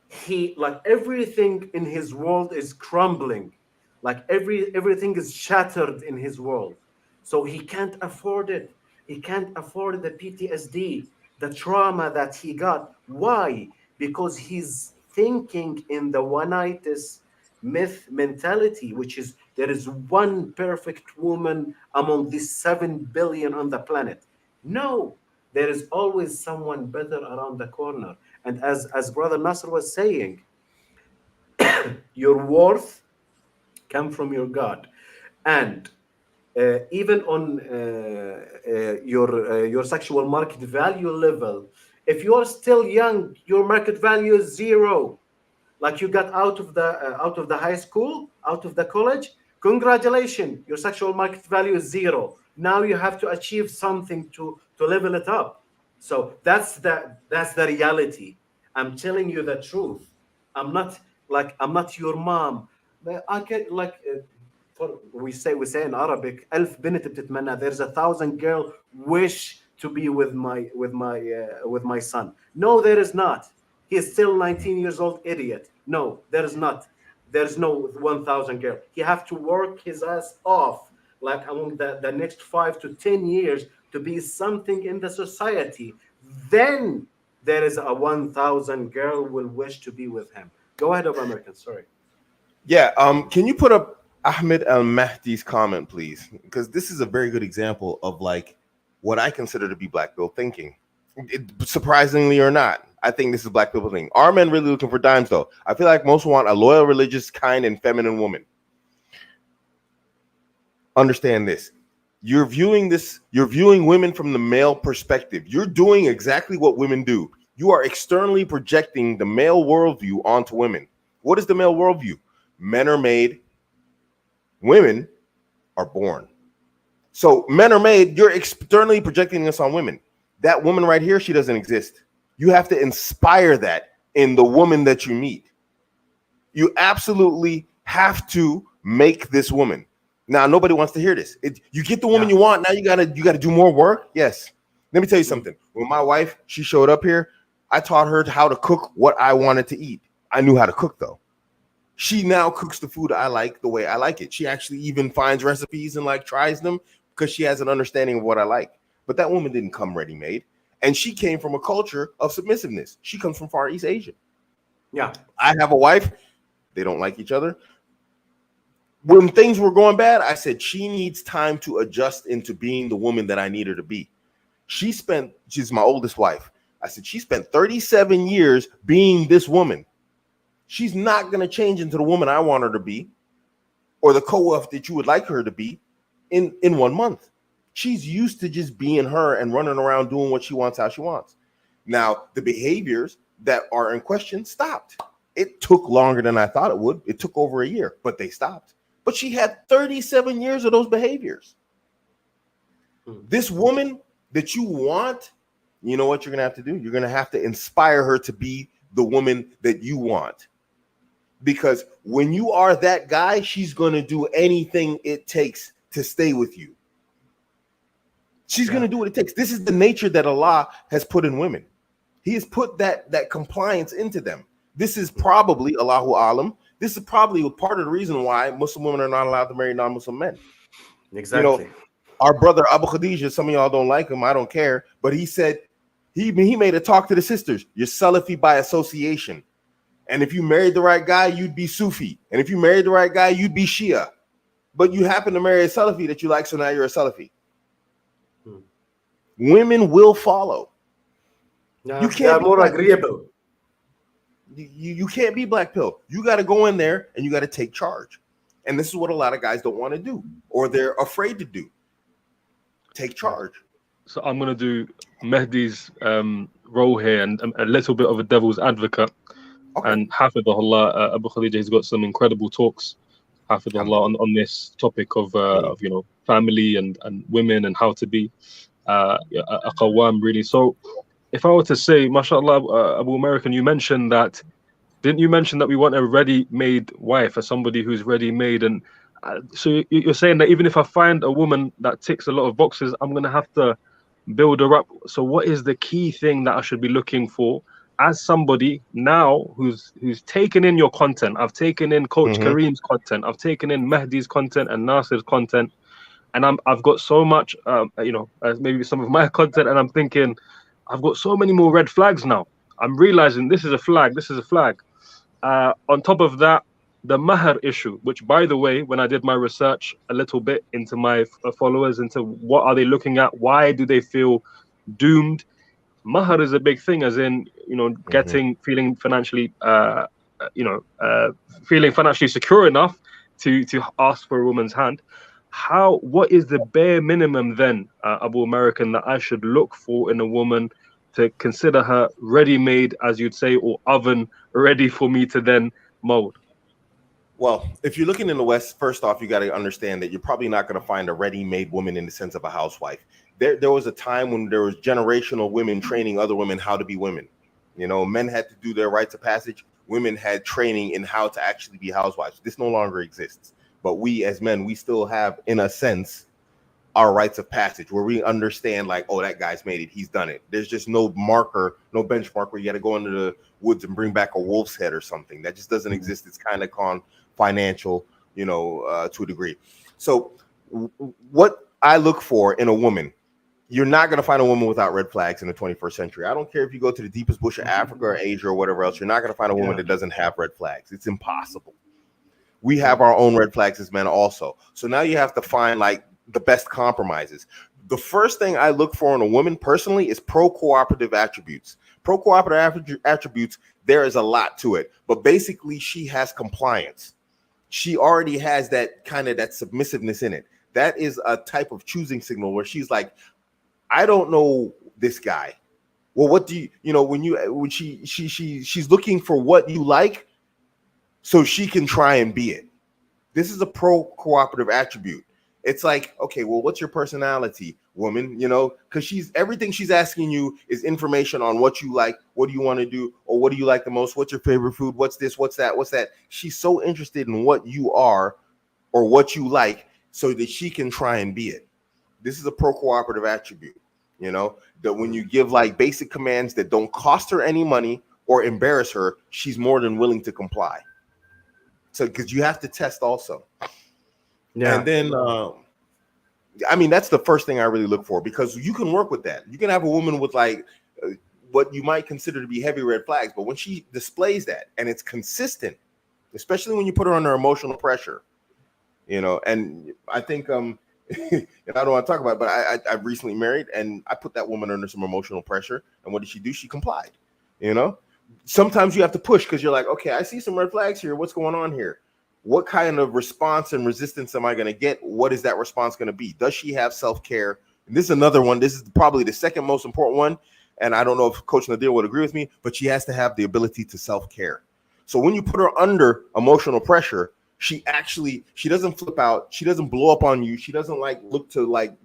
He, like, everything in his world is crumbling, like everything is shattered in his world, so he can't afford it. He can't afford the PTSD, the trauma that he got. Why? Because he's thinking in the one-itis myth mentality, which is there is one perfect woman among these 7 billion on the planet. No, there is always someone better around the corner. And as Brother Nasser was saying, your worth come from your God. And even on your sexual market value level, if you are still young, your market value is zero. Like, you got out of the high school, out of the college, congratulations, your sexual market value is zero. Now you have to achieve something to level it up. So that's the reality. I'm telling you the truth. I'm not your mom. But I can, like, we say in Arabic, ألف بنت بتتمنى. There's 1,000 girl wish to be with my son. No, there is not. He is still 19 years old, idiot. No, there is not. There's no 1,000 girl. He have to work his ass off, like, among the next 5 to 10 years, to be something in the society. Then there is a 1,000 girl will wish to be with him. Go ahead, of American. Sorry. Yeah. Can you put up Ahmed Al Mahdi's comment, please? Because this is a very good example of, like, what I consider to be black pill thinking. Surprisingly or not, I think this is black people thing. Are men really looking for dimes, though? I feel like most want a loyal, religious, kind, and feminine woman. Understand this. You're viewing women from the male perspective. You're doing exactly what women do. You are externally projecting the male worldview onto women. What is the male worldview? Men are made, women are born. So men are made, you're externally projecting this on women. That woman right here, she doesn't exist. You have to inspire that in the woman that you meet. You absolutely have to make this woman. Now, nobody wants to hear this. You get the woman you want. Now you gotta do more work. Yes. Let me tell you something. When my wife, she showed up here, I taught her how to cook what I wanted to eat. I knew how to cook, though. She now cooks the food I like the way I like it. She actually even finds recipes and, like, tries them because she has an understanding of what I like. But that woman didn't come ready-made. And she came from a culture of submissiveness. She comes from Far East Asia. Yeah. I have a wife. They don't like each other. When things were going bad, I said she needs time to adjust into being the woman that I need her to be. She's my oldest wife. I said she spent 37 years being this woman. She's not going to change into the woman I want her to be, or the co-wife that you would like her to be, in 1 month. She's used to just being her and running around doing what she wants, how she wants. Now, the behaviors that are in question stopped. It took longer than I thought it would. It took over a year, but they stopped. But she had 37 years of those behaviors. This woman that you want, you know what you're going to have to do? You're going to have to inspire her to be the woman that you want. Because when you are that guy, she's going to do anything it takes to stay with you. She's going to do what it takes. This is the nature that Allah has put in women. He has put that compliance into them. This is probably, Allahu Alam, this is probably part of the reason why Muslim women are not allowed to marry non-Muslim men. Exactly. You know, our brother Abu Khadija, some of y'all don't like him, I don't care, but he said, he made a talk to the sisters. You're Salafi by association. And if you married the right guy, you'd be Sufi. And if you married the right guy, you'd be Shia. But you happen to marry a Salafi that you like, so now you're a Salafi. Women will follow. No, You they can't are be more black agreeable. You can't be black pill. You got to go in there and you got to take charge. And this is what a lot of guys don't want to do, or they're afraid to do. Take charge. So I'm going to do Mehdi's role here and a little bit of a devil's advocate. Okay. And Hafidhullah, Abu Khadija, he's got some incredible talks, Hafidhullah, on this topic of family and women and how to be a qawwam, really. So if I were to say, mashallah, Abu American, you mentioned that didn't you mention that we want a ready-made wife, or somebody who's ready-made? And so you're saying that even if I find a woman that ticks a lot of boxes, I'm gonna have to build her up. So what is the key thing that I should be looking for as somebody now who's taken in your content? I've taken in Coach Kareem's content, I've taken in Mehdi's content and Nasir's content, and I've got so much, as maybe some of my content, and I'm thinking, I've got so many more red flags now. I'm realizing this is a flag. This is a flag. On top of that, the mahar issue, which, by the way, when I did my research a little bit into my followers, into what are they looking at, why do they feel doomed, mahar is a big thing, as in, feeling financially, feeling financially secure enough to ask for a woman's hand. What is the bare minimum then, Abu American, that I should look for in a woman to consider her ready-made, as you'd say, or oven ready for me to then mold? Well, if you're looking in the West, first off, you got to understand that you're probably not going to find a ready-made woman in the sense of a housewife. There was a time when there was generational women training other women how to be women. Men had to do their rites of passage. Women had training in how to actually be housewives. This no longer exists. But we as men, we still have, in a sense, our rites of passage, where we understand, like, oh, that guy's made it. He's done it. There's just no marker, no benchmark where you got to go into the woods and bring back a wolf's head or something. That just doesn't exist. It's kind of financial, to a degree. So what I look for in a woman, you're not going to find a woman without red flags in the 21st century. I don't care if you go to the deepest bush of Africa or Asia or whatever else. You're not going to find a woman that doesn't have red flags. It's impossible. We have our own red flags as men also. So now you have to find like the best compromises. The first thing I look for in a woman personally is pro-cooperative attributes. Pro-cooperative attributes, there is a lot to it, but basically she has compliance. She already has that kind of that submissiveness in it. That is a type of choosing signal where she's like, I don't know this guy. Well, what do when she's looking for what you like, so she can try and be it. This is a pro-cooperative attribute. It's like, okay, well, what's your personality, woman? Because everything she's asking you is information on what you like, what do you want to do, or what do you like the most? What's your favorite food? What's this? What's that? What's that? She's so interested in what you are or what you like so that she can try and be it. This is a pro-cooperative attribute, that when you give like basic commands that don't cost her any money or embarrass her, she's more than willing to comply. So, because you have to test also. Yeah. And then, that's the first thing I really look for, because you can work with that. You can have a woman with like what you might consider to be heavy red flags, but when she displays that and it's consistent, especially when you put her under emotional pressure, and I think, and I don't want to talk about it, but I recently married and I put that woman under some emotional pressure. And what did she do? She complied, Sometimes you have to push because you're like, okay, I see some red flags here. What's going on here? What kind of response and resistance am I going to get? What is that response going to be? Does she have self-care? And this is another one. This is probably the second most important one. And I don't know if Coach Nadir would agree with me, but she has to have the ability to self-care. So when you put her under emotional pressure, she doesn't flip out. She doesn't blow up on you. She doesn't look to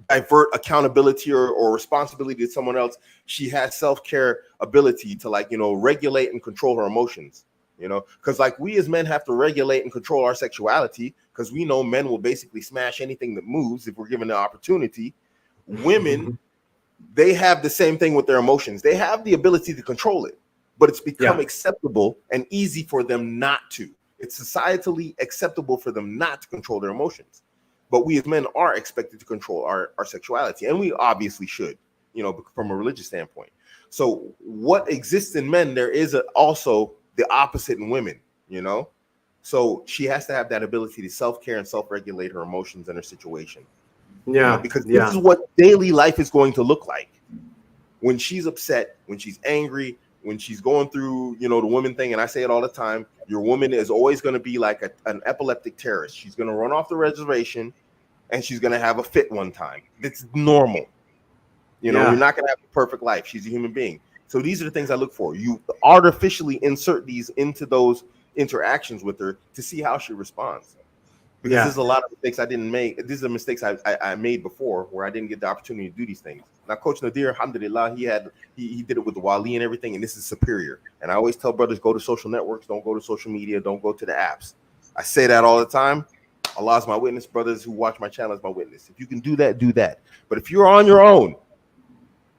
divert accountability or responsibility to someone else. She has self-care ability to regulate and control her emotions, because we as men have to regulate and control our sexuality, because we know men will basically smash anything that moves if we're given the opportunity. Women, they have the same thing with their emotions. They have the ability to control it, but it's become acceptable and easy for them not to. It's societally acceptable for them not to control their emotions. But we as men are expected to control our sexuality, and we obviously should, from a religious standpoint. So what exists in men, there is also the opposite in women, So she has to have that ability to self-care and self-regulate her emotions and her situation. Yeah, because this is what daily life is going to look like. When she's upset, when she's angry, when she's going through, the woman thing, and I say it all the time, your woman is always going to be like an epileptic terrorist. She's going to run off the reservation and she's going to have a fit one time. It's normal. You're not going to have a perfect life. She's a human being. So these are the things I look for. You artificially insert these into those interactions with her to see how she responds. because there's a lot of mistakes I didn't make. These are mistakes I made before where I didn't get the opportunity to do these things. Now, Coach Nadir, alhamdulillah, he did it with the Wali and everything, and this is superior. And I always tell brothers, go to social networks, don't go to social media, don't go to the apps. I say that all the time. Allah is my witness. Brothers who watch my channel is my witness. If you can do that, do that. But if you're on your own,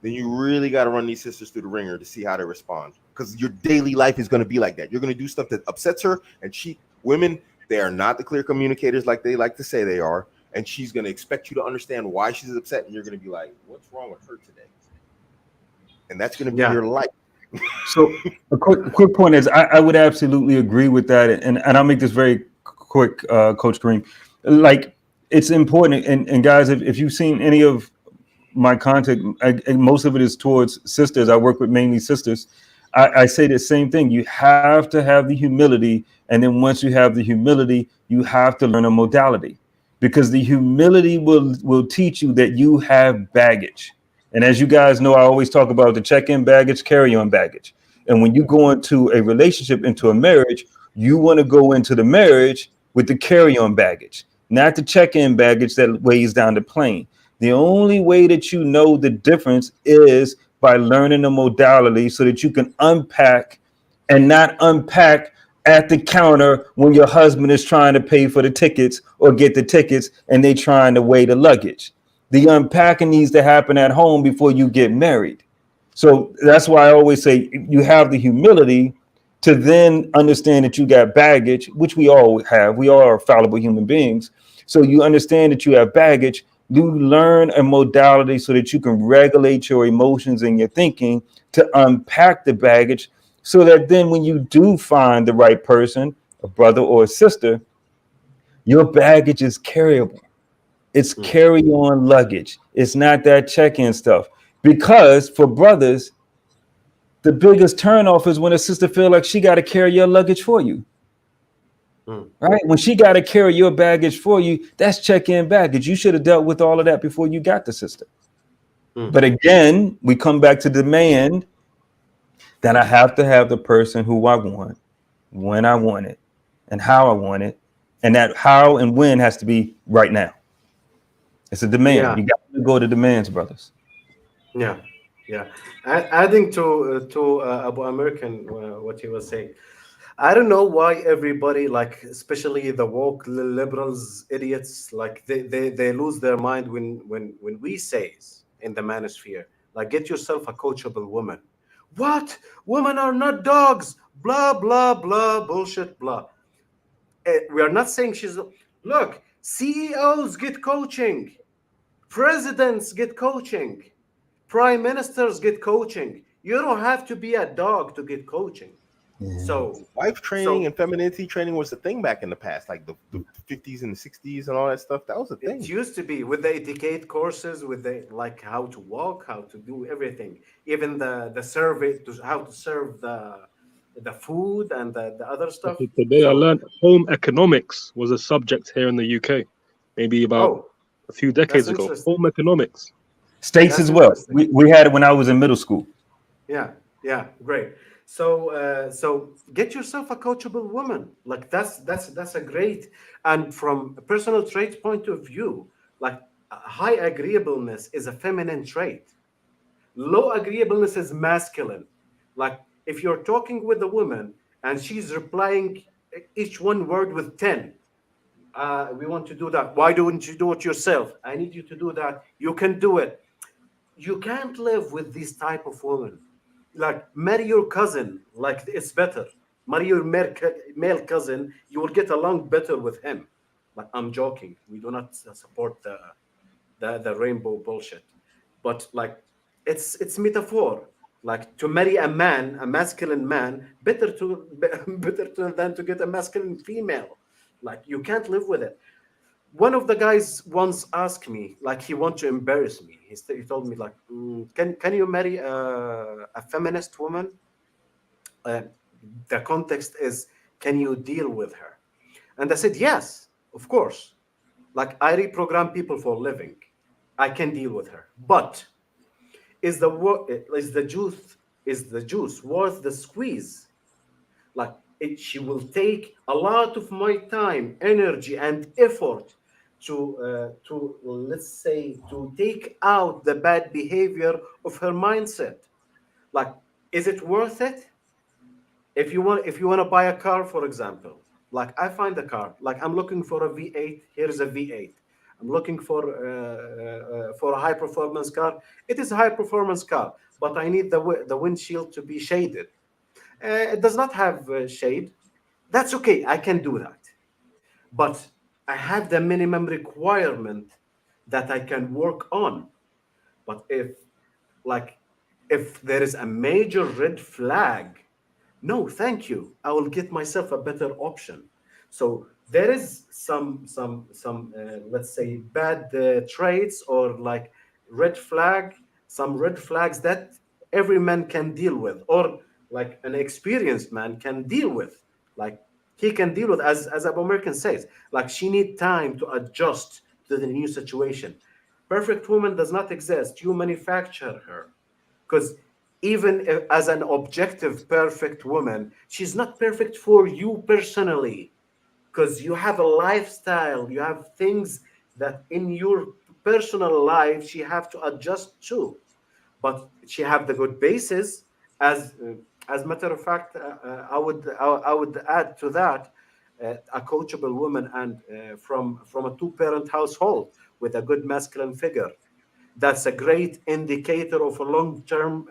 then you really got to run these sisters through the ringer to see how they respond, because your daily life is going to be like that. You're going to do stuff that upsets her, and women, they are not the clear communicators like they like to say they are, and she's going to expect you to understand why she's upset, and you're going to be like, what's wrong with her today? And that's going to be your life. So a quick point is I would absolutely agree with that, and I'll make this very quick, Coach Kareem. Like, it's important, and guys, if you've seen any of my content, most of it is towards sisters. I work with mainly sisters. I say the same thing. You have to have the humility, and then once you have the humility, you have to learn a modality, because the humility will teach you that you have baggage. And as you guys know, I always talk about the check-in baggage, carry-on baggage. And when you go into a relationship, into a marriage, you want to go into the marriage with the carry-on baggage, not the check-in baggage that weighs down the plane. The only way that you know the difference is by learning the modality, so that you can unpack and not unpack at the counter when your husband is trying to pay for the tickets or get the tickets and they trying to weigh the luggage. The unpacking needs to happen at home before you get married. So that's why I always say you have the humility to then understand that you got baggage, which we all have. We all are fallible human beings. So you understand that you have baggage. You learn a modality so that you can regulate your emotions and your thinking to unpack the baggage, so that then when you do find the right person, a brother or a sister, your baggage is carryable. It's carry-on luggage. It's not that check-in stuff. Because for brothers, the biggest turnoff is when a sister feel like she got to carry your luggage for you. Right? When she got to carry your baggage for you, that's check-in baggage. You should have dealt with all of that before you got the sister. But again, we come back to demand that I have to have the person who I want, when I want it, and how I want it. And that how and when has to be right now. It's a demand. You got to go to demands, brothers. Yeah. Adding to Abu American, what he was saying, I don't know why everybody, like especially the woke liberals, idiots, like they lose their mind when we say in the manosphere, like, get yourself a coachable woman. What? Women are not dogs. Blah blah blah bullshit blah. We are not saying she's. Look, CEOs get coaching, presidents get coaching, prime ministers get coaching. You don't have to be a dog to get coaching. So wife training and femininity training was the thing back in the past, like the 50s and the 60s and all that stuff. That was a thing. It used to be with the etiquette courses, with the like how to walk, how to do everything, even the survey to how to serve the food and the other stuff. Today I learned home economics was a subject here in the UK, maybe about a few decades ago. Home economics. States as well. We had it when I was in middle school. Yeah, great. So get yourself a coachable woman. Like that's a great, and from a personal trait point of view, like high agreeableness is a feminine trait. Low agreeableness is masculine. Like if you're talking with a woman and she's replying each one word with 10, we want to do that. Why don't you do it yourself? I need you to do that. You can do it. You can't live with this type of woman. Like, marry your cousin, like it's better. Marry your male cousin, you will get along better with him. But I'm joking. We do not support the rainbow bullshit. But like, it's metaphor. Like, to marry a man, a masculine man, better than to get a masculine female. Like, you can't live with it. One of the guys once asked me, like, he wanted to embarrass me. He told me, like, can you marry a feminist woman? The context is, can you deal with her? And I said, yes, of course. Like, I reprogram people for a living. I can deal with her. But is the juice worth the squeeze? Like, she will take a lot of my time, energy, and effort to let's say to take out the bad behavior of her mindset. Like, is it worth it? If you want to buy a car, for example, like I find a car, like I'm looking for a V8. Here's a V8. I'm looking for a high performance car. It is a high performance car, but I need the windshield to be shaded. It does not have shade. That's okay. I can do that. But I have the minimum requirement that I can work on. But like if there is a major red flag, no, thank you. I will get myself a better option. So there is some let's say bad traits or like red flag, some red flags that every man can deal with, or like an experienced man can deal with. Like he can deal with, as Abu American says, like she need time to adjust to the new situation. Perfect woman does not exist. You manufacture her, because even as an objective perfect woman, she's not perfect for you personally, because you have a lifestyle, you have things that in your personal life she have to adjust to. But she have the good basis. As a matter of fact, I would add to that, a coachable woman, and from a two-parent household with a good masculine figure. That's a great indicator of a long-term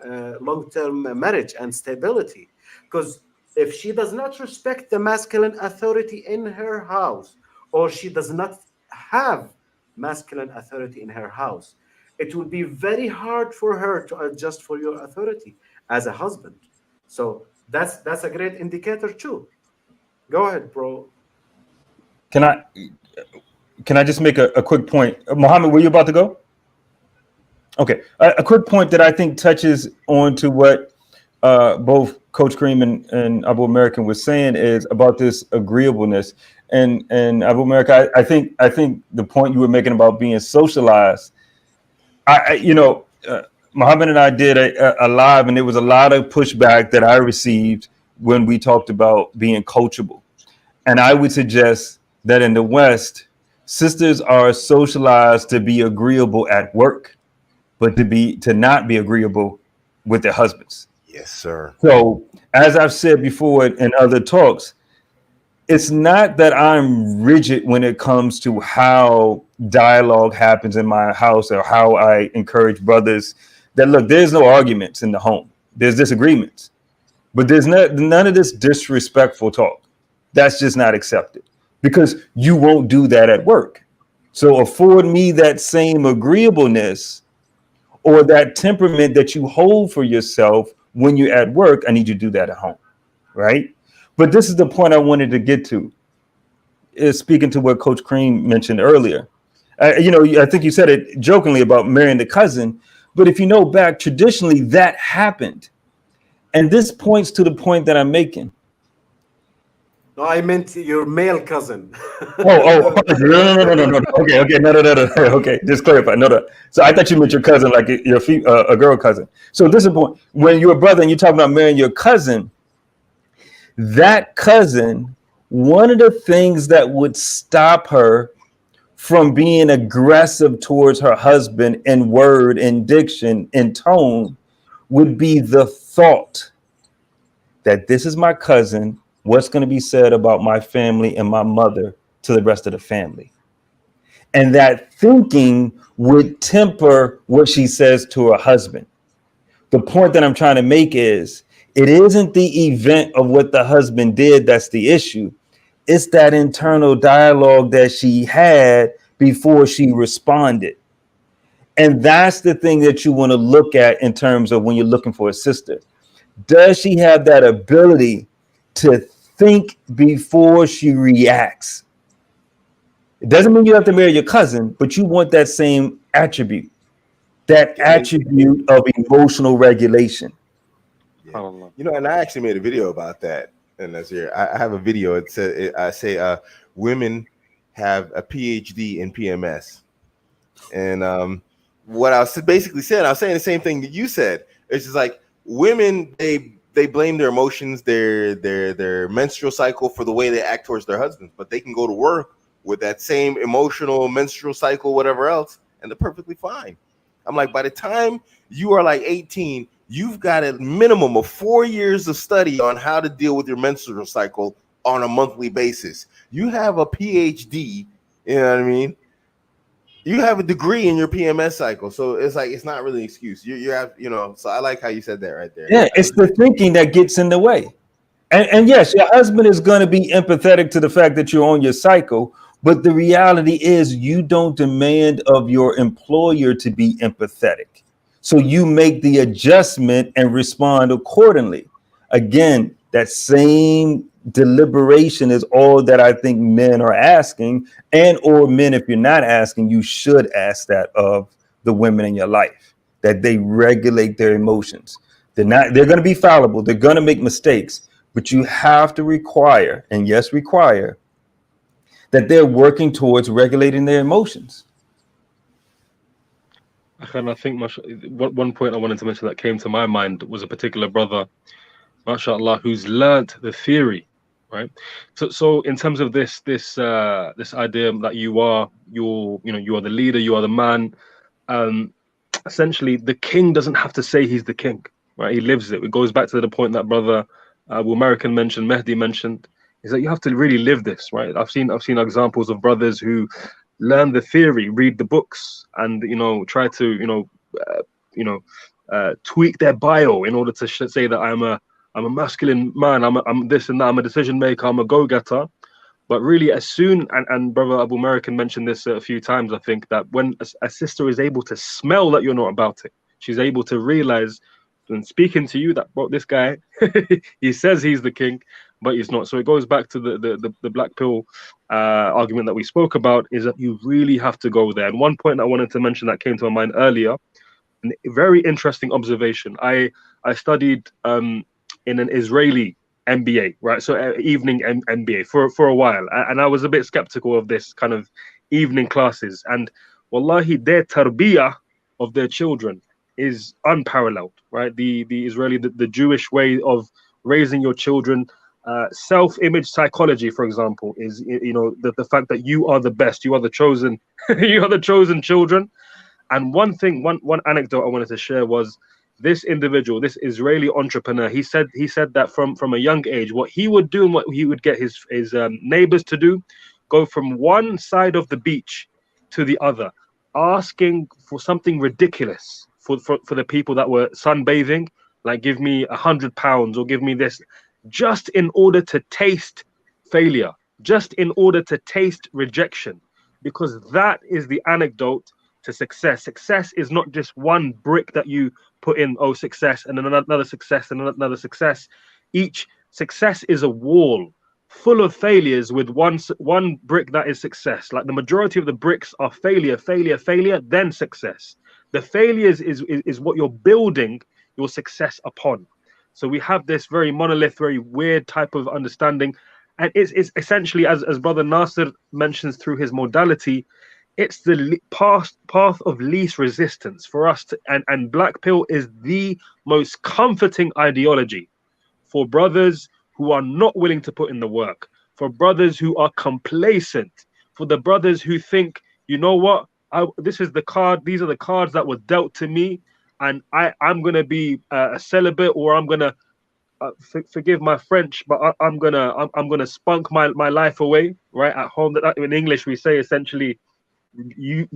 marriage and stability. Because if she does not respect the masculine authority in her house, or she does not have masculine authority in her house, it will be very hard for her to adjust for your authority as a husband. So that's a great indicator too. Go ahead, bro. Can I can I just make a quick point? Mohammed, were you about to go? Okay, a quick point that I think touches on to what both Coach Kareem and Abu American was saying is about this agreeableness. And Abu American, I think the point you were making about being socialized, Muhammad and I did a live, and there was a lot of pushback that I received when we talked about being coachable. And I would suggest that in the West, sisters are socialized to be agreeable at work, but to not be agreeable with their husbands. Yes, sir. So, as I've said before in other talks, it's not that I'm rigid when it comes to how dialogue happens in my house or how I encourage brothers that look, there's no arguments in the home. There's disagreements, but there's none of this disrespectful talk. That's just not accepted because you won't do that at work. So afford me that same agreeableness or that temperament that you hold for yourself when you're at work. I need you to do that at home, right? But this is the point I wanted to get to, is speaking to what Coach Cream mentioned earlier. I think you said it jokingly about marrying the cousin, but if you know back, traditionally that happened. And this points to the point that I'm making. No, I meant your male cousin. No. Okay, no. Okay, just clarify. No. So I thought you meant your cousin, like a girl cousin. So this is the point. When you're a brother and you're talking about marrying your cousin, that cousin, one of the things that would stop her from being aggressive towards her husband in word, in diction, in tone, would be the thought that this is my cousin. What's going to be said about my family and my mother to the rest of the family? And that thinking would temper what she says to her husband. The point that I'm trying to make is it isn't the event of what the husband did that's the issue. It's that internal dialogue that she had before she responded. And that's the thing that you want to look at in terms of when you're looking for a sister. Does she have that ability to think before she reacts? It doesn't mean you have to marry your cousin, but you want that same attribute, that attribute of emotional regulation. Yeah. And I actually made a video about that. And that's here. I have a video. I say women have a PhD in PMS. And what I was basically saying, I was saying the same thing that you said. It's just like women, they they blame their emotions, their menstrual cycle for the way they act towards their husbands, but they can go to work with that same emotional menstrual cycle, whatever else, and they're perfectly fine. I'm like, by the time you are like 18, you've got a minimum of 4 years of study on how to deal with your menstrual cycle on a monthly basis. You have a PhD, you know what I mean? You have a degree in your PMS cycle, so it's like it's not really an excuse. You have, you know. So I like how you said that right there. Yeah, it's the thinking that gets in the way. And yes, your husband is going to be empathetic to the fact that you're on your cycle, but the reality is you don't demand of your employer to be empathetic. So you make the adjustment and respond accordingly. Again, that same deliberation is all that I think men are asking, and or men, if you're not asking, you should ask that of the women in your life, that they regulate their emotions. They're going to be fallible. They're going to make mistakes, but you have to require, and yes, require, that they're working towards regulating their emotions. And I think one point I wanted to mention that came to my mind was a particular brother, mashallah, who's learnt the theory, right? So in terms of this idea that you are the leader, you are the man. Essentially, the king doesn't have to say he's the king, right? He lives it. It goes back to the point that brother American mentioned, Mehdi mentioned, is that you have to really live this, right? I've seen examples of brothers who learn the theory, read the books, and try to tweak their bio in order to say that I'm a masculine man, I'm this and that, I'm a decision maker, I'm a go-getter. But really, as soon, and brother Abu American mentioned this a few times, I think, that when a sister is able to smell that you're not about it, she's able to realize when speaking to you that, bro, this guy, he says he's the king, but he's not. So it goes back to the black pill argument that we spoke about, is that you really have to go there. And one point I wanted to mention that came to my mind earlier, a very interesting observation. I studied in an Israeli MBA, right? So evening MBA for a while, and I was a bit skeptical of this kind of evening classes. And wallahi, their tarbiyah of their children is unparalleled, right? The Israeli, the Jewish way of raising your children. Self-image psychology, for example, is the fact that you are the best, you are the chosen, you are the chosen children. And one anecdote I wanted to share was this individual, this Israeli entrepreneur. He said that from a young age, what he would do and what he would get his neighbors to do, go from one side of the beach to the other, asking for something ridiculous for the people that were sunbathing, like give me £100 or give me this, just in order to taste failure, just in order to taste rejection, because that is the antidote to success. Success is not just one brick that you put in, success, and then another success and another success. Each success is a wall full of failures with one brick that is success. Like the majority of the bricks are failure, then success. The failures is what you're building your success upon. So we have this very monolith, very weird type of understanding. And it's essentially, as Brother Nasser mentions through his modality, it's the path of least resistance for us to, and black pill is the most comforting ideology for brothers who are not willing to put in the work, for brothers who are complacent, for the brothers who think, you know what, this is the card, these are the cards that were dealt to me, and I'm gonna be a celibate, or I'm gonna forgive my French, but I'm gonna spunk my life away, right at home. That in English we say essentially, you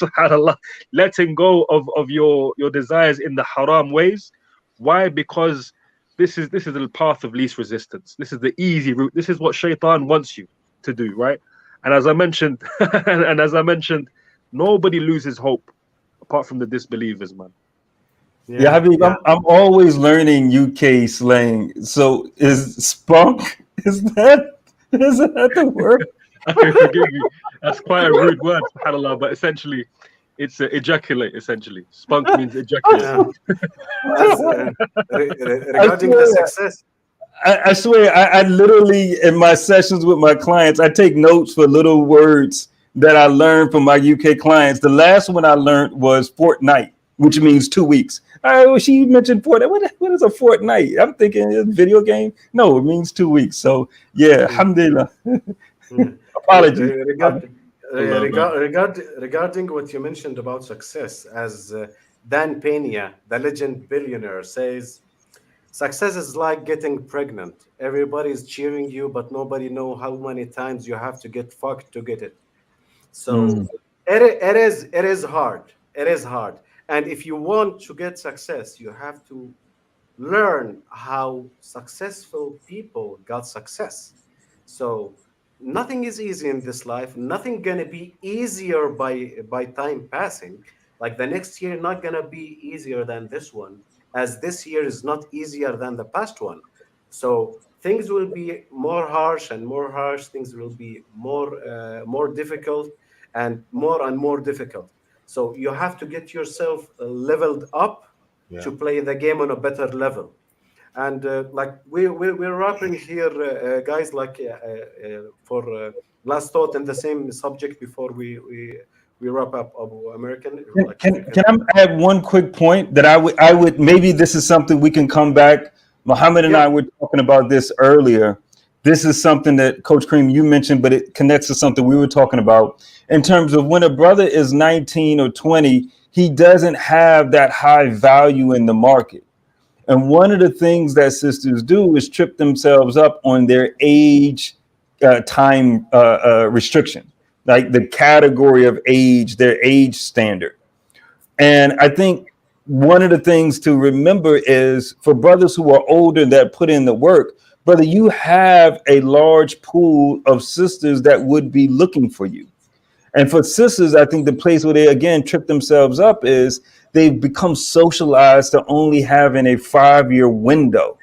subhanallah, letting go of your desires in the haram ways. Why? Because this is the path of least resistance. This is the easy route. This is what shaitan wants you to do, right? And as I mentioned, nobody loses hope apart from the disbelievers, man. Yeah, Habib, I'm always learning UK slang. So is spunk, is that the word? Okay, forgive me. That's quite a rude word, subhanAllah, but essentially it's ejaculate, essentially. Spunk means ejaculate. Regarding the success. I swear, I literally, in my sessions with my clients, I take notes for little words that I learned from my UK clients. The last one I learned was fortnight. which means 2 weeks. Oh, she mentioned fortnight. What is a fortnight? I'm thinking a video game. No, it means 2 weeks. So yeah, alhamdulillah. Apologies. Regarding what you mentioned about success, as Dan Pena, the legend billionaire, says, success is like getting pregnant. Everybody's cheering you, but nobody know how many times you have to get fucked to get it. So it is hard. It is hard. And if you want to get success, you have to learn how successful people got success. So nothing is easy in this life. Nothing gonna be easier by time passing. Like the next year not gonna be easier than this one, as this year is not easier than the past one. So things will be more harsh and more harsh. Things will be more difficult and more difficult. So you have to get yourself leveled up to play the game on a better level. And like we're wrapping here, guys. Like for last thought in the same subject before we wrap up Abu American. Like if you Can I add one quick point that I would maybe this is something we can come back. Muhammad and I were talking about this earlier. This is something that Coach Kareem you mentioned, but it connects to something we were talking about in terms of when a brother is 19 or 20, he doesn't have that high value in the market. And one of the things that sisters do is trip themselves up on their age time restriction, like the category of age, their age standard. And I think one of the things to remember is for brothers who are older that put in the work, brother, you have a large pool of sisters that would be looking for you. And for sisters, I think the place where they, again, trip themselves up is they've become socialized to only having a 5-year window.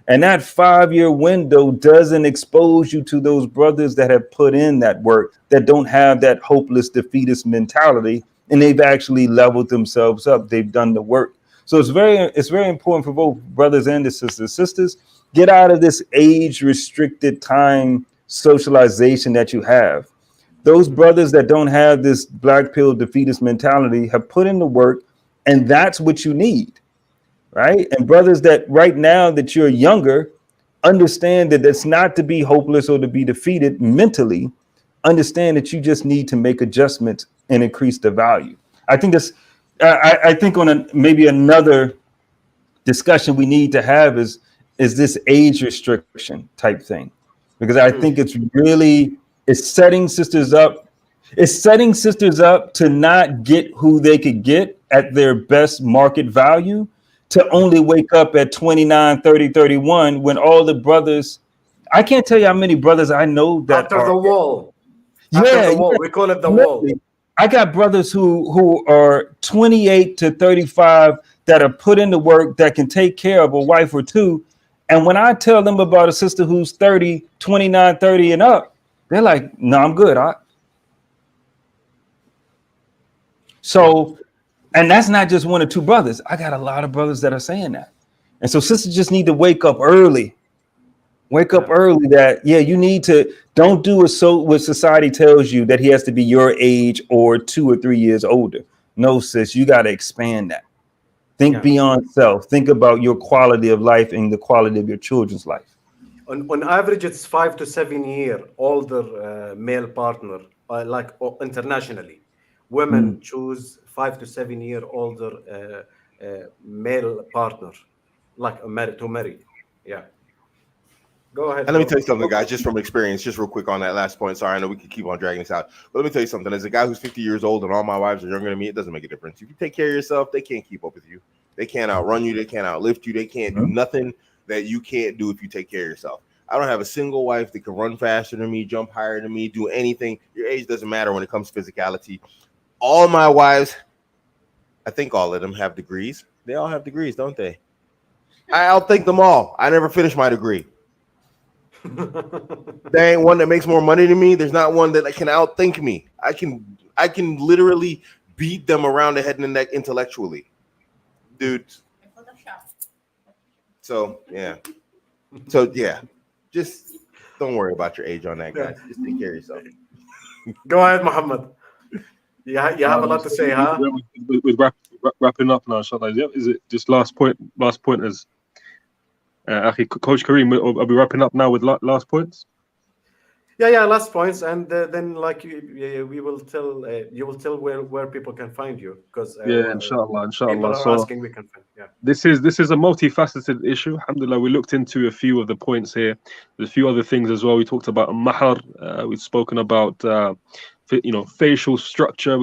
And that 5-year window doesn't expose you to those brothers that have put in that work, that don't have that hopeless defeatist mentality, and they've actually leveled themselves up. They've done the work. So it's very important for both brothers and the sisters. Sisters, get out of this age-restricted time socialization that you have. Those brothers that don't have this black pill defeatist mentality have put in the work, and that's what you need, right? And brothers that right now that you're younger, understand that it's not to be hopeless or to be defeated mentally. Understand that you just need to make adjustments and increase the value. I think that's, I think on maybe another discussion we need to have is this age restriction type thing, because I think it's setting sisters up. It's setting sisters up to not get who they could get at their best market value, to only wake up at 29, 30, 31 when all the brothers, I can't tell you how many brothers I know that after the wall. After the wall. We call it the wall. I got brothers who are 28 to 35 that are put into work, that can take care of a wife or two. And when I tell them about a sister who's 30, 29, 30 and up, they're like, no, I'm good. So, and that's not just one or two brothers. I got a lot of brothers that are saying that. And so sisters just need to wake up early. Wake up early that, you need to, don't do what society tells you that he has to be your age or 2 or 3 years older. No, sis, you got to expand that. Think beyond self. Think about your quality of life and the quality of your children's life. On average, it's 5 to 7 year older male partner, internationally. Women choose 5 to 7 year older male partner, like to marry. Yeah. Go ahead. And let me tell you something, guys, just from experience, just real quick on that last point. Sorry, I know we could keep on dragging this out, but let me tell you something. As a guy who's 50 years old and all my wives are younger than me, it doesn't make a difference. If you take care of yourself, they can't keep up with you. They can't outrun you. They can't outlift you. They can't do nothing that you can't do if you take care of yourself. I don't have a single wife that can run faster than me, jump higher than me, do anything. Your age doesn't matter when it comes to physicality. All my wives, I think all of them have degrees. They all have degrees, don't they? I outthink them all. I never finished my degree. There ain't one that makes more money than me. There's not one that can outthink me. I can literally beat them around the head and the neck intellectually, dude. So yeah, just don't worry about your age on that, guys. Just take care of yourself. Go ahead, Muhammad. You have a lot to say, huh? With wrapping up now, inshallah. Is it just last point? Last point is, Coach Kareem, are we wrapping up now with last points? Yeah, last points, and then like we will tell you will tell where people can find you, because Inshallah. people are So asking, we can find. Yeah. this is a multifaceted issue. Alhamdulillah, we looked into a few of the points here. There's a few other things as well. We talked about mahar. We've spoken about facial structure.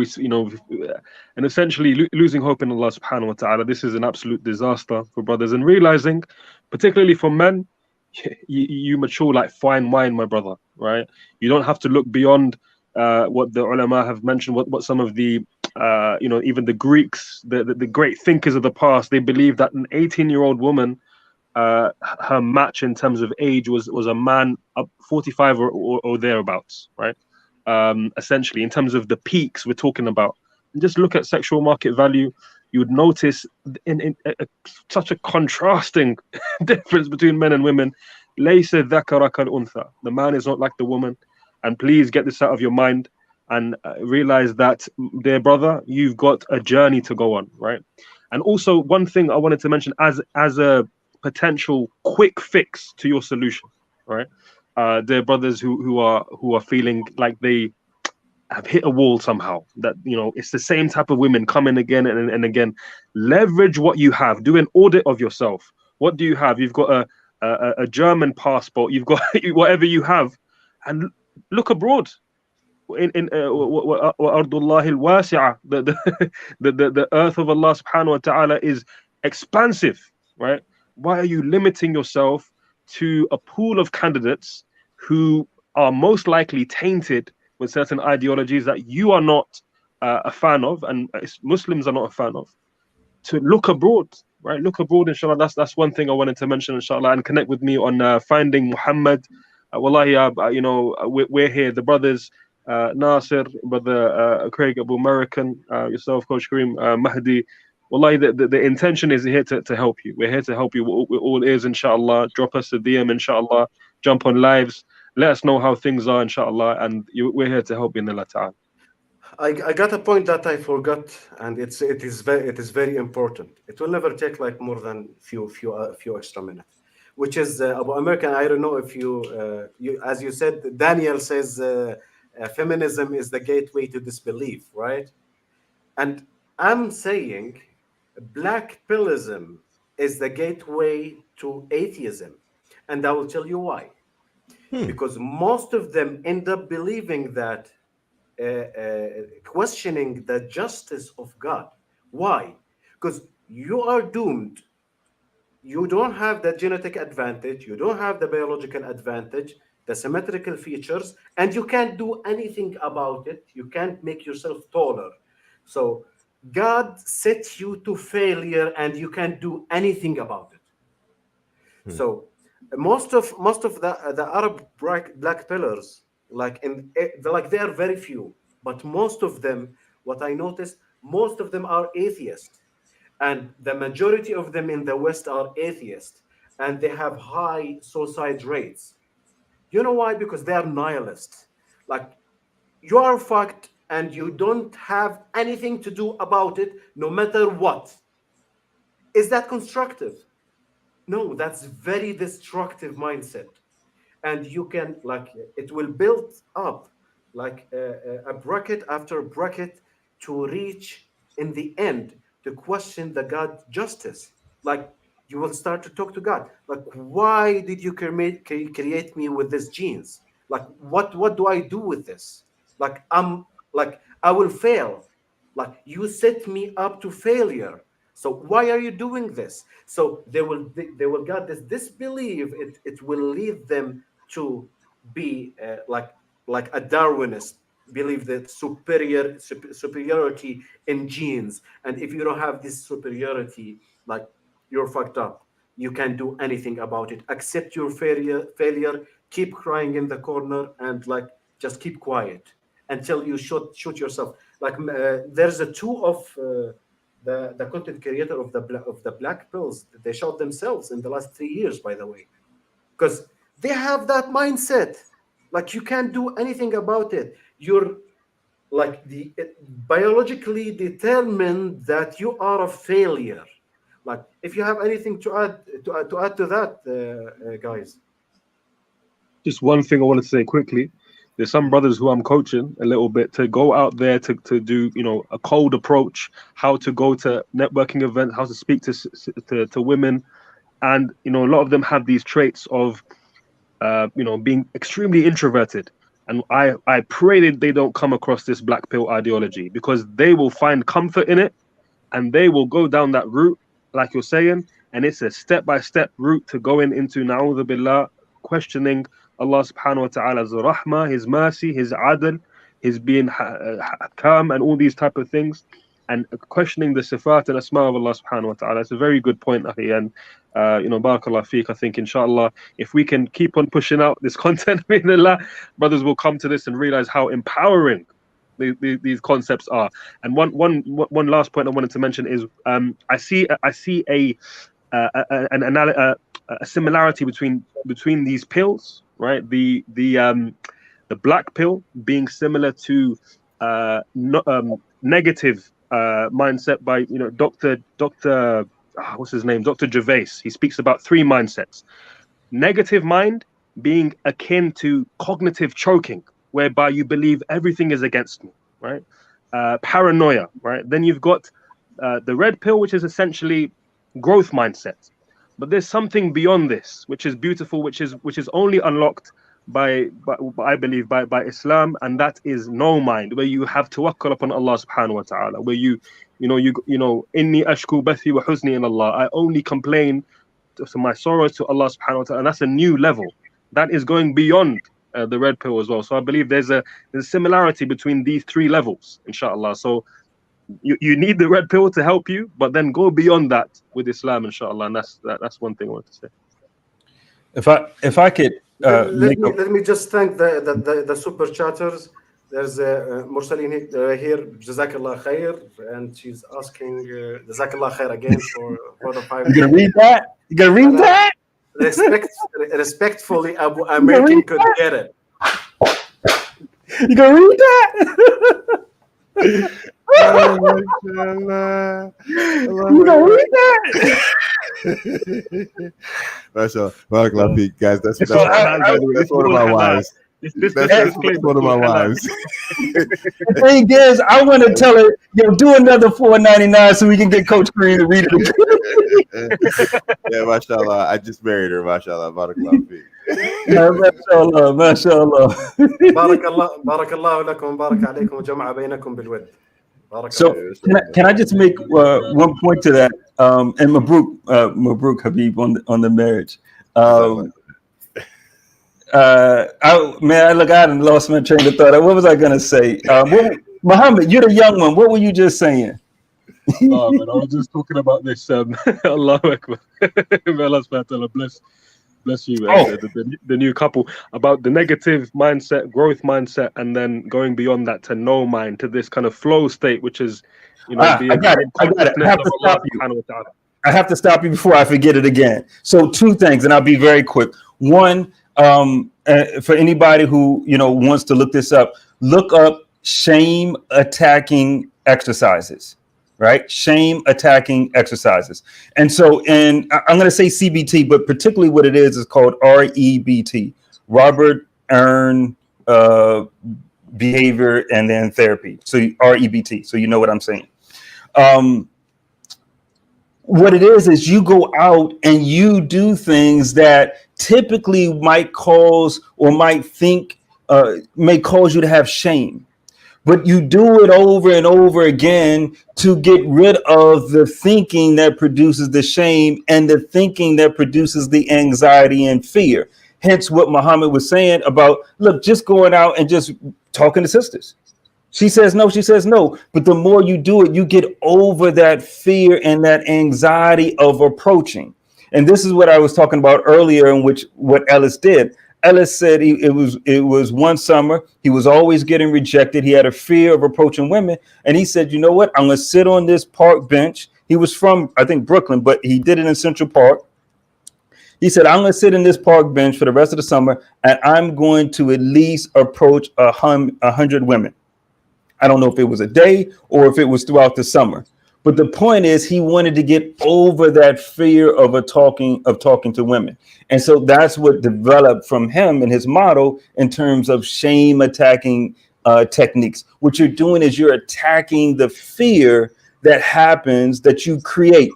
And essentially losing hope in Allah Subhanahu wa Taala. This is an absolute disaster for brothers, and realizing, particularly for men, you mature like fine wine, my brother. Right? You don't have to look beyond what the ulama have mentioned. What some of the even the Greeks, the great thinkers of the past, they believed that an 18-year-old woman, her match in terms of age was a man up 45 or thereabouts, right? Essentially, in terms of the peaks we're talking about, and just look at sexual market value, you would notice in such a contrasting difference between men and women. لَيْسَ ذَكَرَ كَالْأُنْثَى. The man is not like the woman, and please get this out of your mind. And realize that, dear brother, you've got a journey to go on, right? And also, one thing I wanted to mention as a potential quick fix to your solution, right? Dear brothers who are feeling like they have hit a wall somehow, that it's the same type of women coming again and again. Leverage what you have. Do an audit of yourself. What do you have? You've got a German passport. You've got whatever you have, and look abroad. In Ardullah al-Wasi'ah, the earth of Allah Subhanahu wa Taala is expansive, right? Why are you limiting yourself to a pool of candidates who are most likely tainted with certain ideologies that you are not a fan of, and Muslims are not a fan of? To look abroad, right? Look abroad, inshallah. That's one thing I wanted to mention, inshallah, and connect with me on finding Muhammad. Wallahi, we're here, the brothers. Nasir, brother Craig, Abu American, yourself, Coach Kareem, Mahdi. Wallahi, the intention is here to help you. We're here to help you. We're all ears, inshallah. Drop us a DM, inshallah. Jump on lives. Let us know how things are, inshallah. And we're here to help you in Allah Ta'ala. I got a point that I forgot, and it is very important. It will never take like more than few extra minutes, which is Abu American. I don't know if you as you said, Daniel says. Feminism is the gateway to disbelief, right? And I'm saying black pillism is the gateway to atheism. And I will tell you why. Because most of them end up believing that, questioning the justice of God. Why? Because you are doomed. You don't have the genetic advantage. You don't have the biological advantage, the symmetrical features, and you can't do anything about it. You can't make yourself taller. So God set you to failure, and you can't do anything about it. So most of the Arab black pillars, like they are very few, but most of them, what I noticed, most of them are atheists, and the majority of them in the West are atheists, and they have high suicide rates. You know why? Because they are nihilists. Like, you are fucked and you don't have anything to do about it, no matter what. Is that constructive? No, that's very destructive mindset. And you can, like, it will build up like a bracket after bracket to reach in the end to question the God justice. Like, you will start to talk to God. Like, why did you create me with these genes? Like, what do I do with this? Like, I will fail. Like, you set me up to failure. So why are you doing this? So they will get this disbelief. It will lead them to be like a Darwinist, believe that superiority in genes, and if you don't have this superiority, like, you're fucked up. You can't do anything about it. Accept your failure. Keep crying in the corner, and like, just keep quiet until you shoot yourself. Like, there's a two of the content creator of the black pills. They shot themselves in the last 3 years, by the way, because they have that mindset. Like, you can't do anything about it. like biologically determined that you are a failure. Like, if you have anything to add to that, guys. Just one thing I wanted to say quickly. There's some brothers who I'm coaching a little bit to go out there to do, you know, a cold approach, how to go to networking events, how to speak to women. And, you know, a lot of them have these traits of, you know, being extremely introverted. And I pray that they don't come across this black pill ideology, because they will find comfort in it and they will go down that route, like you're saying. And it's a step-by-step route to going into na'udhu billah, questioning Allah subhanahu wa ta'ala's rahmah, his mercy, his adl, his being hakam, and all these type of things, and questioning the sifat and asma of Allah subhanahu wa ta'ala. It's a very good point, Akhi. And you know, barakallah feek. I think inshallah, if we can keep on pushing out this content, brothers will come to this and realize how empowering these concepts are. And one last point I wanted to mention is I see a similarity between these pills, right? The black pill being similar to negative mindset by, you know, Dr. What's his name? Dr. Gervais. He speaks about 3 mindsets. Negative mind being akin to cognitive choking, whereby you believe everything is against me, right? Paranoia, right? Then you've got the red pill, which is essentially growth mindset. But there's something beyond this, which is beautiful, which is only unlocked by I believe by Islam, and that is no mind, where you have tawakkul upon Allah subhanahu wa ta'ala, where you know inni ashku bathi wa huzni in Allah, I only complain to my sorrows to Allah subhanahu wa ta'ala. And that's a new level that is going beyond the red pill as well. So I believe there's a similarity between these 3 levels, inshallah. So you need the red pill to help you, but then go beyond that with Islam, inshallah. And that's one thing I want to say. If I could let me just thank the super chatters. There's Mursaleen here, Jazakallah khair, and she's asking Jazakallah khair again for the 5. You gonna read that? You gonna read that? Respectfully, Abu American could get it. You gonna read that? Oh, You gonna read that? Barakallah feek, guys. That's one of my wives. That's one of my wives. The thing is, I want to tell her, do another $4.99 so we can get Coach Green to read it. Yeah, mashallah. I just married her, mashallah. Barakallah feek. Mashallah, mashallah. Barakallah lakum, barak alaykum, jama'a bainakum bil wad. So can I just make one point to that? And Mabruk Habib on the marriage. I lost my train of thought. What was I gonna say? Muhammad, you're the young one. What were you just saying? Oh man, I was just talking about this. Allahu Akbar. May Allah subhanahu wa ta'ala bless you, man. The new couple, about the negative mindset, growth mindset, and then going beyond that to no mind, to this kind of flow state, which is, I got it. I have to stop you before I forget it again. So 2 things, and I'll be very quick. One, for anybody who wants to look this up, look up shame attacking exercises. Right? Shame attacking exercises. And so, I'm going to say CBT, but particularly what it is called REBT, Robert Earn Behavior and then Therapy. So REBT. So you know what I'm saying. What it is you go out and you do things that typically might cause or may cause you to have shame. But you do it over and over again to get rid of the thinking that produces the shame and the thinking that produces the anxiety and fear. Hence what Muhammad was saying about, look, just going out and just talking to sisters. She says no. But the more you do it, you get over that fear and that anxiety of approaching. And this is what I was talking about earlier, in which what Ellis did. Ellis said it was one summer. He was always getting rejected. He had a fear of approaching women. And he said, you know what? I'm going to sit on this park bench. He was from, I think, Brooklyn, but he did it in Central Park. He said, I'm going to sit in this park bench for the rest of the summer, and I'm going to at least approach 100 women. I don't know if it was a day or if it was throughout the summer. But the point is, he wanted to get over that fear of talking to women, and so that's what developed from him and his model in terms of shame attacking techniques. What you're doing is you're attacking the fear that happens that you create.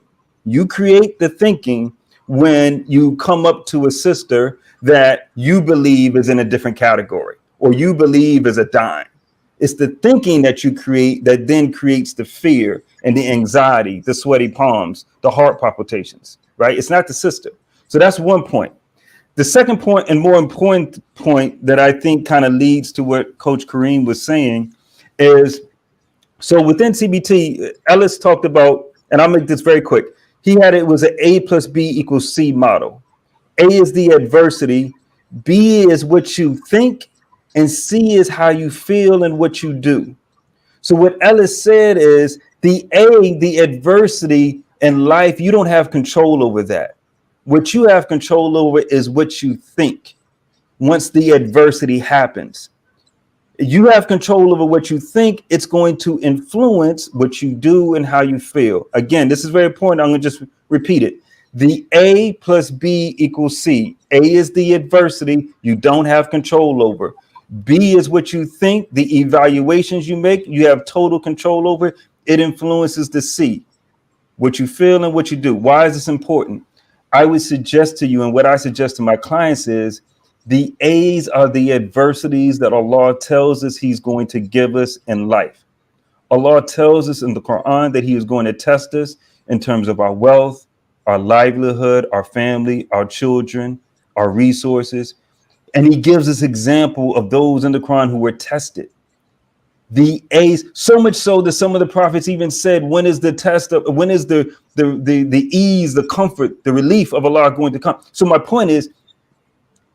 You create the thinking when you come up to a sister that you believe is in a different category or you believe is a dime. It's the thinking that you create that then creates the fear and the anxiety, the sweaty palms, the heart palpitations, right? It's not the sister. So that's one point. The second point and more important point that I think kind of leads to what Coach Kareem was saying is, so within CBT, Ellis talked about, and I'll make this very quick. He had, it was an A plus B equals C model. A is the adversity, B is what you think, and C is how you feel and what you do. So what Ellis said is the A, the adversity in life, you don't have control over that. What you have control over is what you think once the adversity happens. You have control over what you think. It's going to influence what you do and how you feel. Again, this is very important. I'm going to just repeat it. The A plus B equals C. A is the adversity you don't have control over. B is what you think, the evaluations you make, you have total control over. It influences the C, what you feel and what you do. Why is this important? I would suggest to you, and what I suggest to my clients is, the A's are the adversities that Allah tells us he's going to give us in life. Allah tells us in the Quran that he is going to test us in terms of our wealth, our livelihood, our family, our children, our resources. And he gives us example of those in the Quran who were tested. The A's, so much so that some of the prophets even said, when is the test of, when is the ease, the comfort, the relief of Allah going to come? So my point is,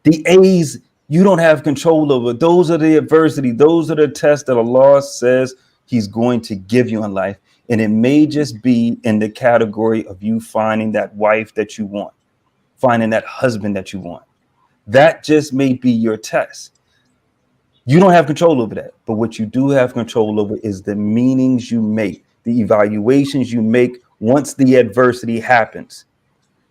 the A's you don't have control over. Those are the adversity. Those are the tests that Allah says he's going to give you in life. And it may just be in the category of you finding that wife that you want, finding that husband that you want. That just may be your test. You don't have control over that. But what you do have control over is the meanings you make, the evaluations you make once the adversity happens.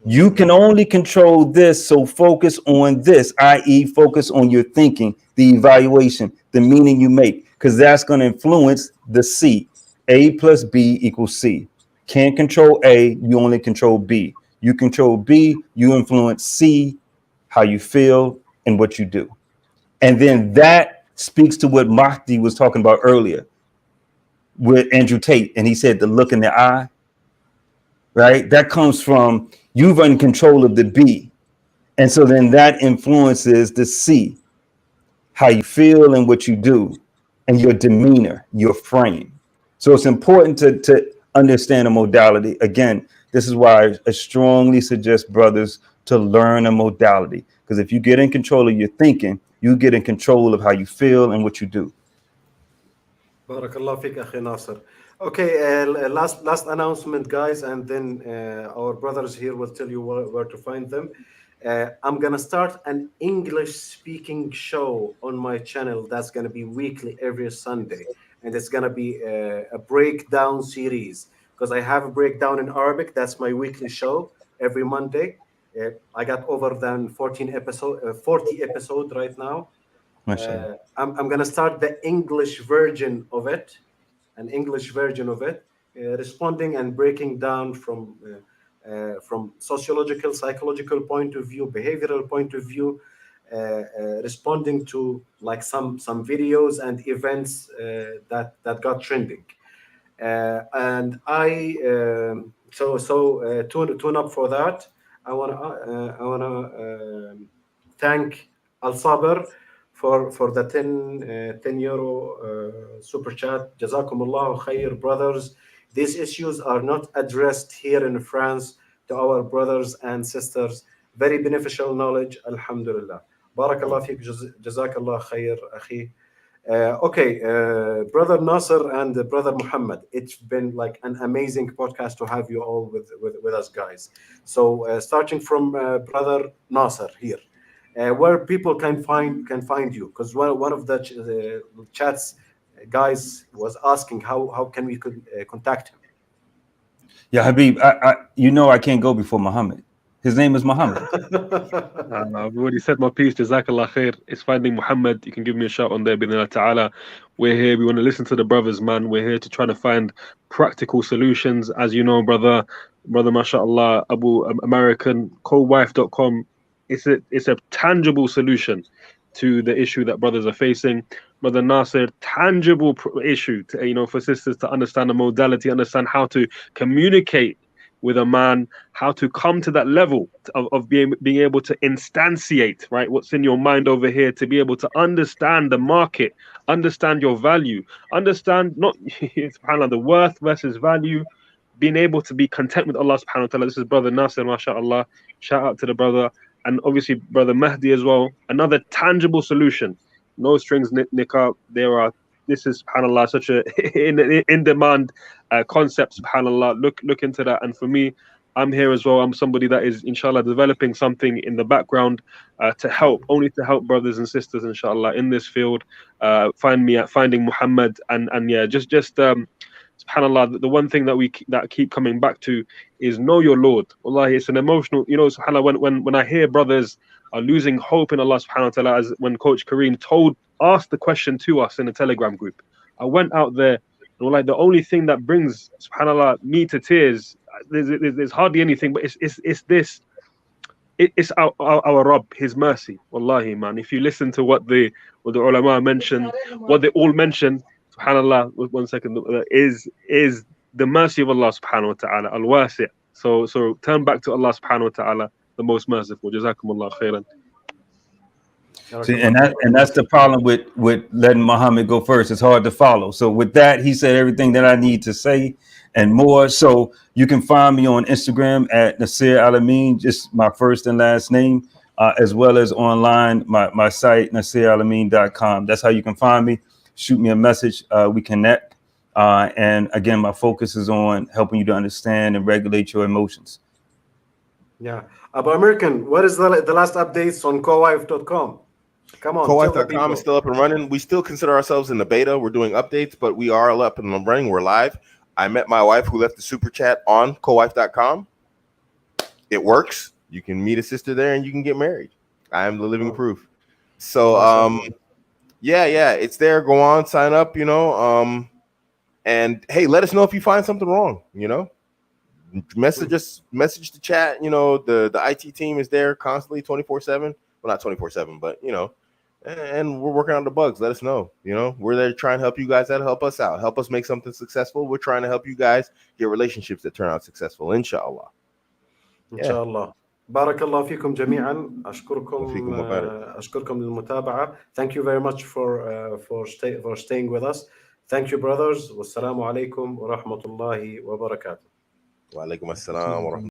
You can only control this, so focus on this, i.e. focus on your thinking, the evaluation, the meaning you make, because that's going to influence the C. A plus B equals C. Can't control A, you only control B. You control B, you influence C, how you feel and what you do. And then that speaks to what Mahdi was talking about earlier with Andrew Tate, and he said the look in the eye, right? That comes from you've in control of the B. And so then that influences the C, how you feel and what you do, and your demeanor, your frame. So it's important to understand a modality. Again, this is why I strongly suggest brothers to learn a modality. Because if you get in control of your thinking, you get in control of how you feel and what you do. Barakallah fik, Akhi Nasser. Okay, last announcement, guys, and then our brothers here will tell you where to find them. I'm gonna start an English-speaking show on my channel that's gonna be weekly every Sunday, and it's gonna be a breakdown series because I have a breakdown in Arabic. That's my weekly show every Monday. I got over than 40 episodes right now. I'm gonna start the English version of it. An English version of it, responding and breaking down from sociological, psychological point of view, behavioral point of view, responding to like some videos and events that got trending. And I tune up for that. I wanna thank Al Saber for the 10 euro super chat. Jazakumullahu khair, brothers. These issues are not addressed here in France to our brothers and sisters. Very beneficial knowledge, alhamdulillah. Barakallah fik, jazakallah khair, akhi. Okay, brother Nasser and brother Muhammad, it's been like an amazing podcast to have you all with us, guys. So starting from brother Nasser here. Where people can find you, because one of the chats guys was asking how can we contact him. Yeah, Habib, I can't go before Muhammad. His name is Muhammad. I've already said my piece. Jazakallah khair. It's finding Muhammad. You can give me a shout on there. Bidnillah ta'ala. We're here. We want to listen to the brothers, man. We're here to try to find practical solutions. As you know, brother, mashallah, Abu American, co-wife.com. It's a tangible solution to the issue that brothers are facing. Brother Nasser, tangible issue to, for sisters to understand the modality, understand how to communicate with a man, how to come to that level of being able to instantiate, right, what's in your mind over here, to be able to understand the market, understand your value, understand not subhanAllah, the worth versus value, being able to be content with Allah subhanahu wa ta'ala. This is Brother Nasser, mashallah. Shout out to the brother. And obviously Brother Mahdi as well. Another tangible solution. No strings nikah. This is subhanAllah such a in demand concept, subhanAllah. Look into that. And for me, I'm here as well. I'm somebody that is inshallah developing something in the background to help brothers and sisters inshallah in this field. Find me at Finding Muhammad, and yeah, just subhanAllah, the one thing that keep coming back to is know your Lord. Wallahi, it's an emotional, subhanAllah, when I hear brothers are losing hope in Allah subhanahu wa ta'ala, as when Coach Kareem asked the question to us in a Telegram group. I went out there and like the only thing that brings subhanAllah me to tears, there's hardly anything, but it's this. It's our Rabb, His mercy. Wallahi, man. If you listen to what the ulama mentioned, what they all mentioned, subhanAllah, 1 second, is the mercy of Allah subhanahu wa ta'ala, al-wasi'. So turn back to Allah subhanahu wa ta'ala, the most merciful. Jazakumullah khairan. See, and that's the problem with letting Muhammad go first. It's hard to follow. So with that, he said everything that I need to say and more. So you can find me on Instagram at Nasir Alameen, just my first and last name, as well as online, my site, nasiralameen.com. That's how you can find me. Shoot me a message. We connect. And again, my focus is on helping you to understand and regulate your emotions. Yeah. Abu American, what is the last updates on cowife.com? Come on. Co-wife.com is still up and running. We still consider ourselves in the beta. We're doing updates, but we are up and running. We're live. I met my wife who left the super chat on cowife.com. It works. You can meet a sister there and you can get married. I am the living proof. So, yeah, it's there. Go on, sign up, and hey, let us know if you find something wrong, Message the chat, the IT team is there constantly 24/7. Well, not 24/7, but and we're working on the bugs. Let us know. We're there to try and help you guys out, help us out, help us make something successful. We're trying to help you guys get relationships that turn out successful, inshallah. Inshallah. بارك الله فيكم جميعا. أشكركم للمتابعة. Thank you very much for staying with us. Thank you, brothers. Wassalamu alaikum wa rahmatullahi wa barakatuh. Wa alaikum assalam wa rahmatullahi.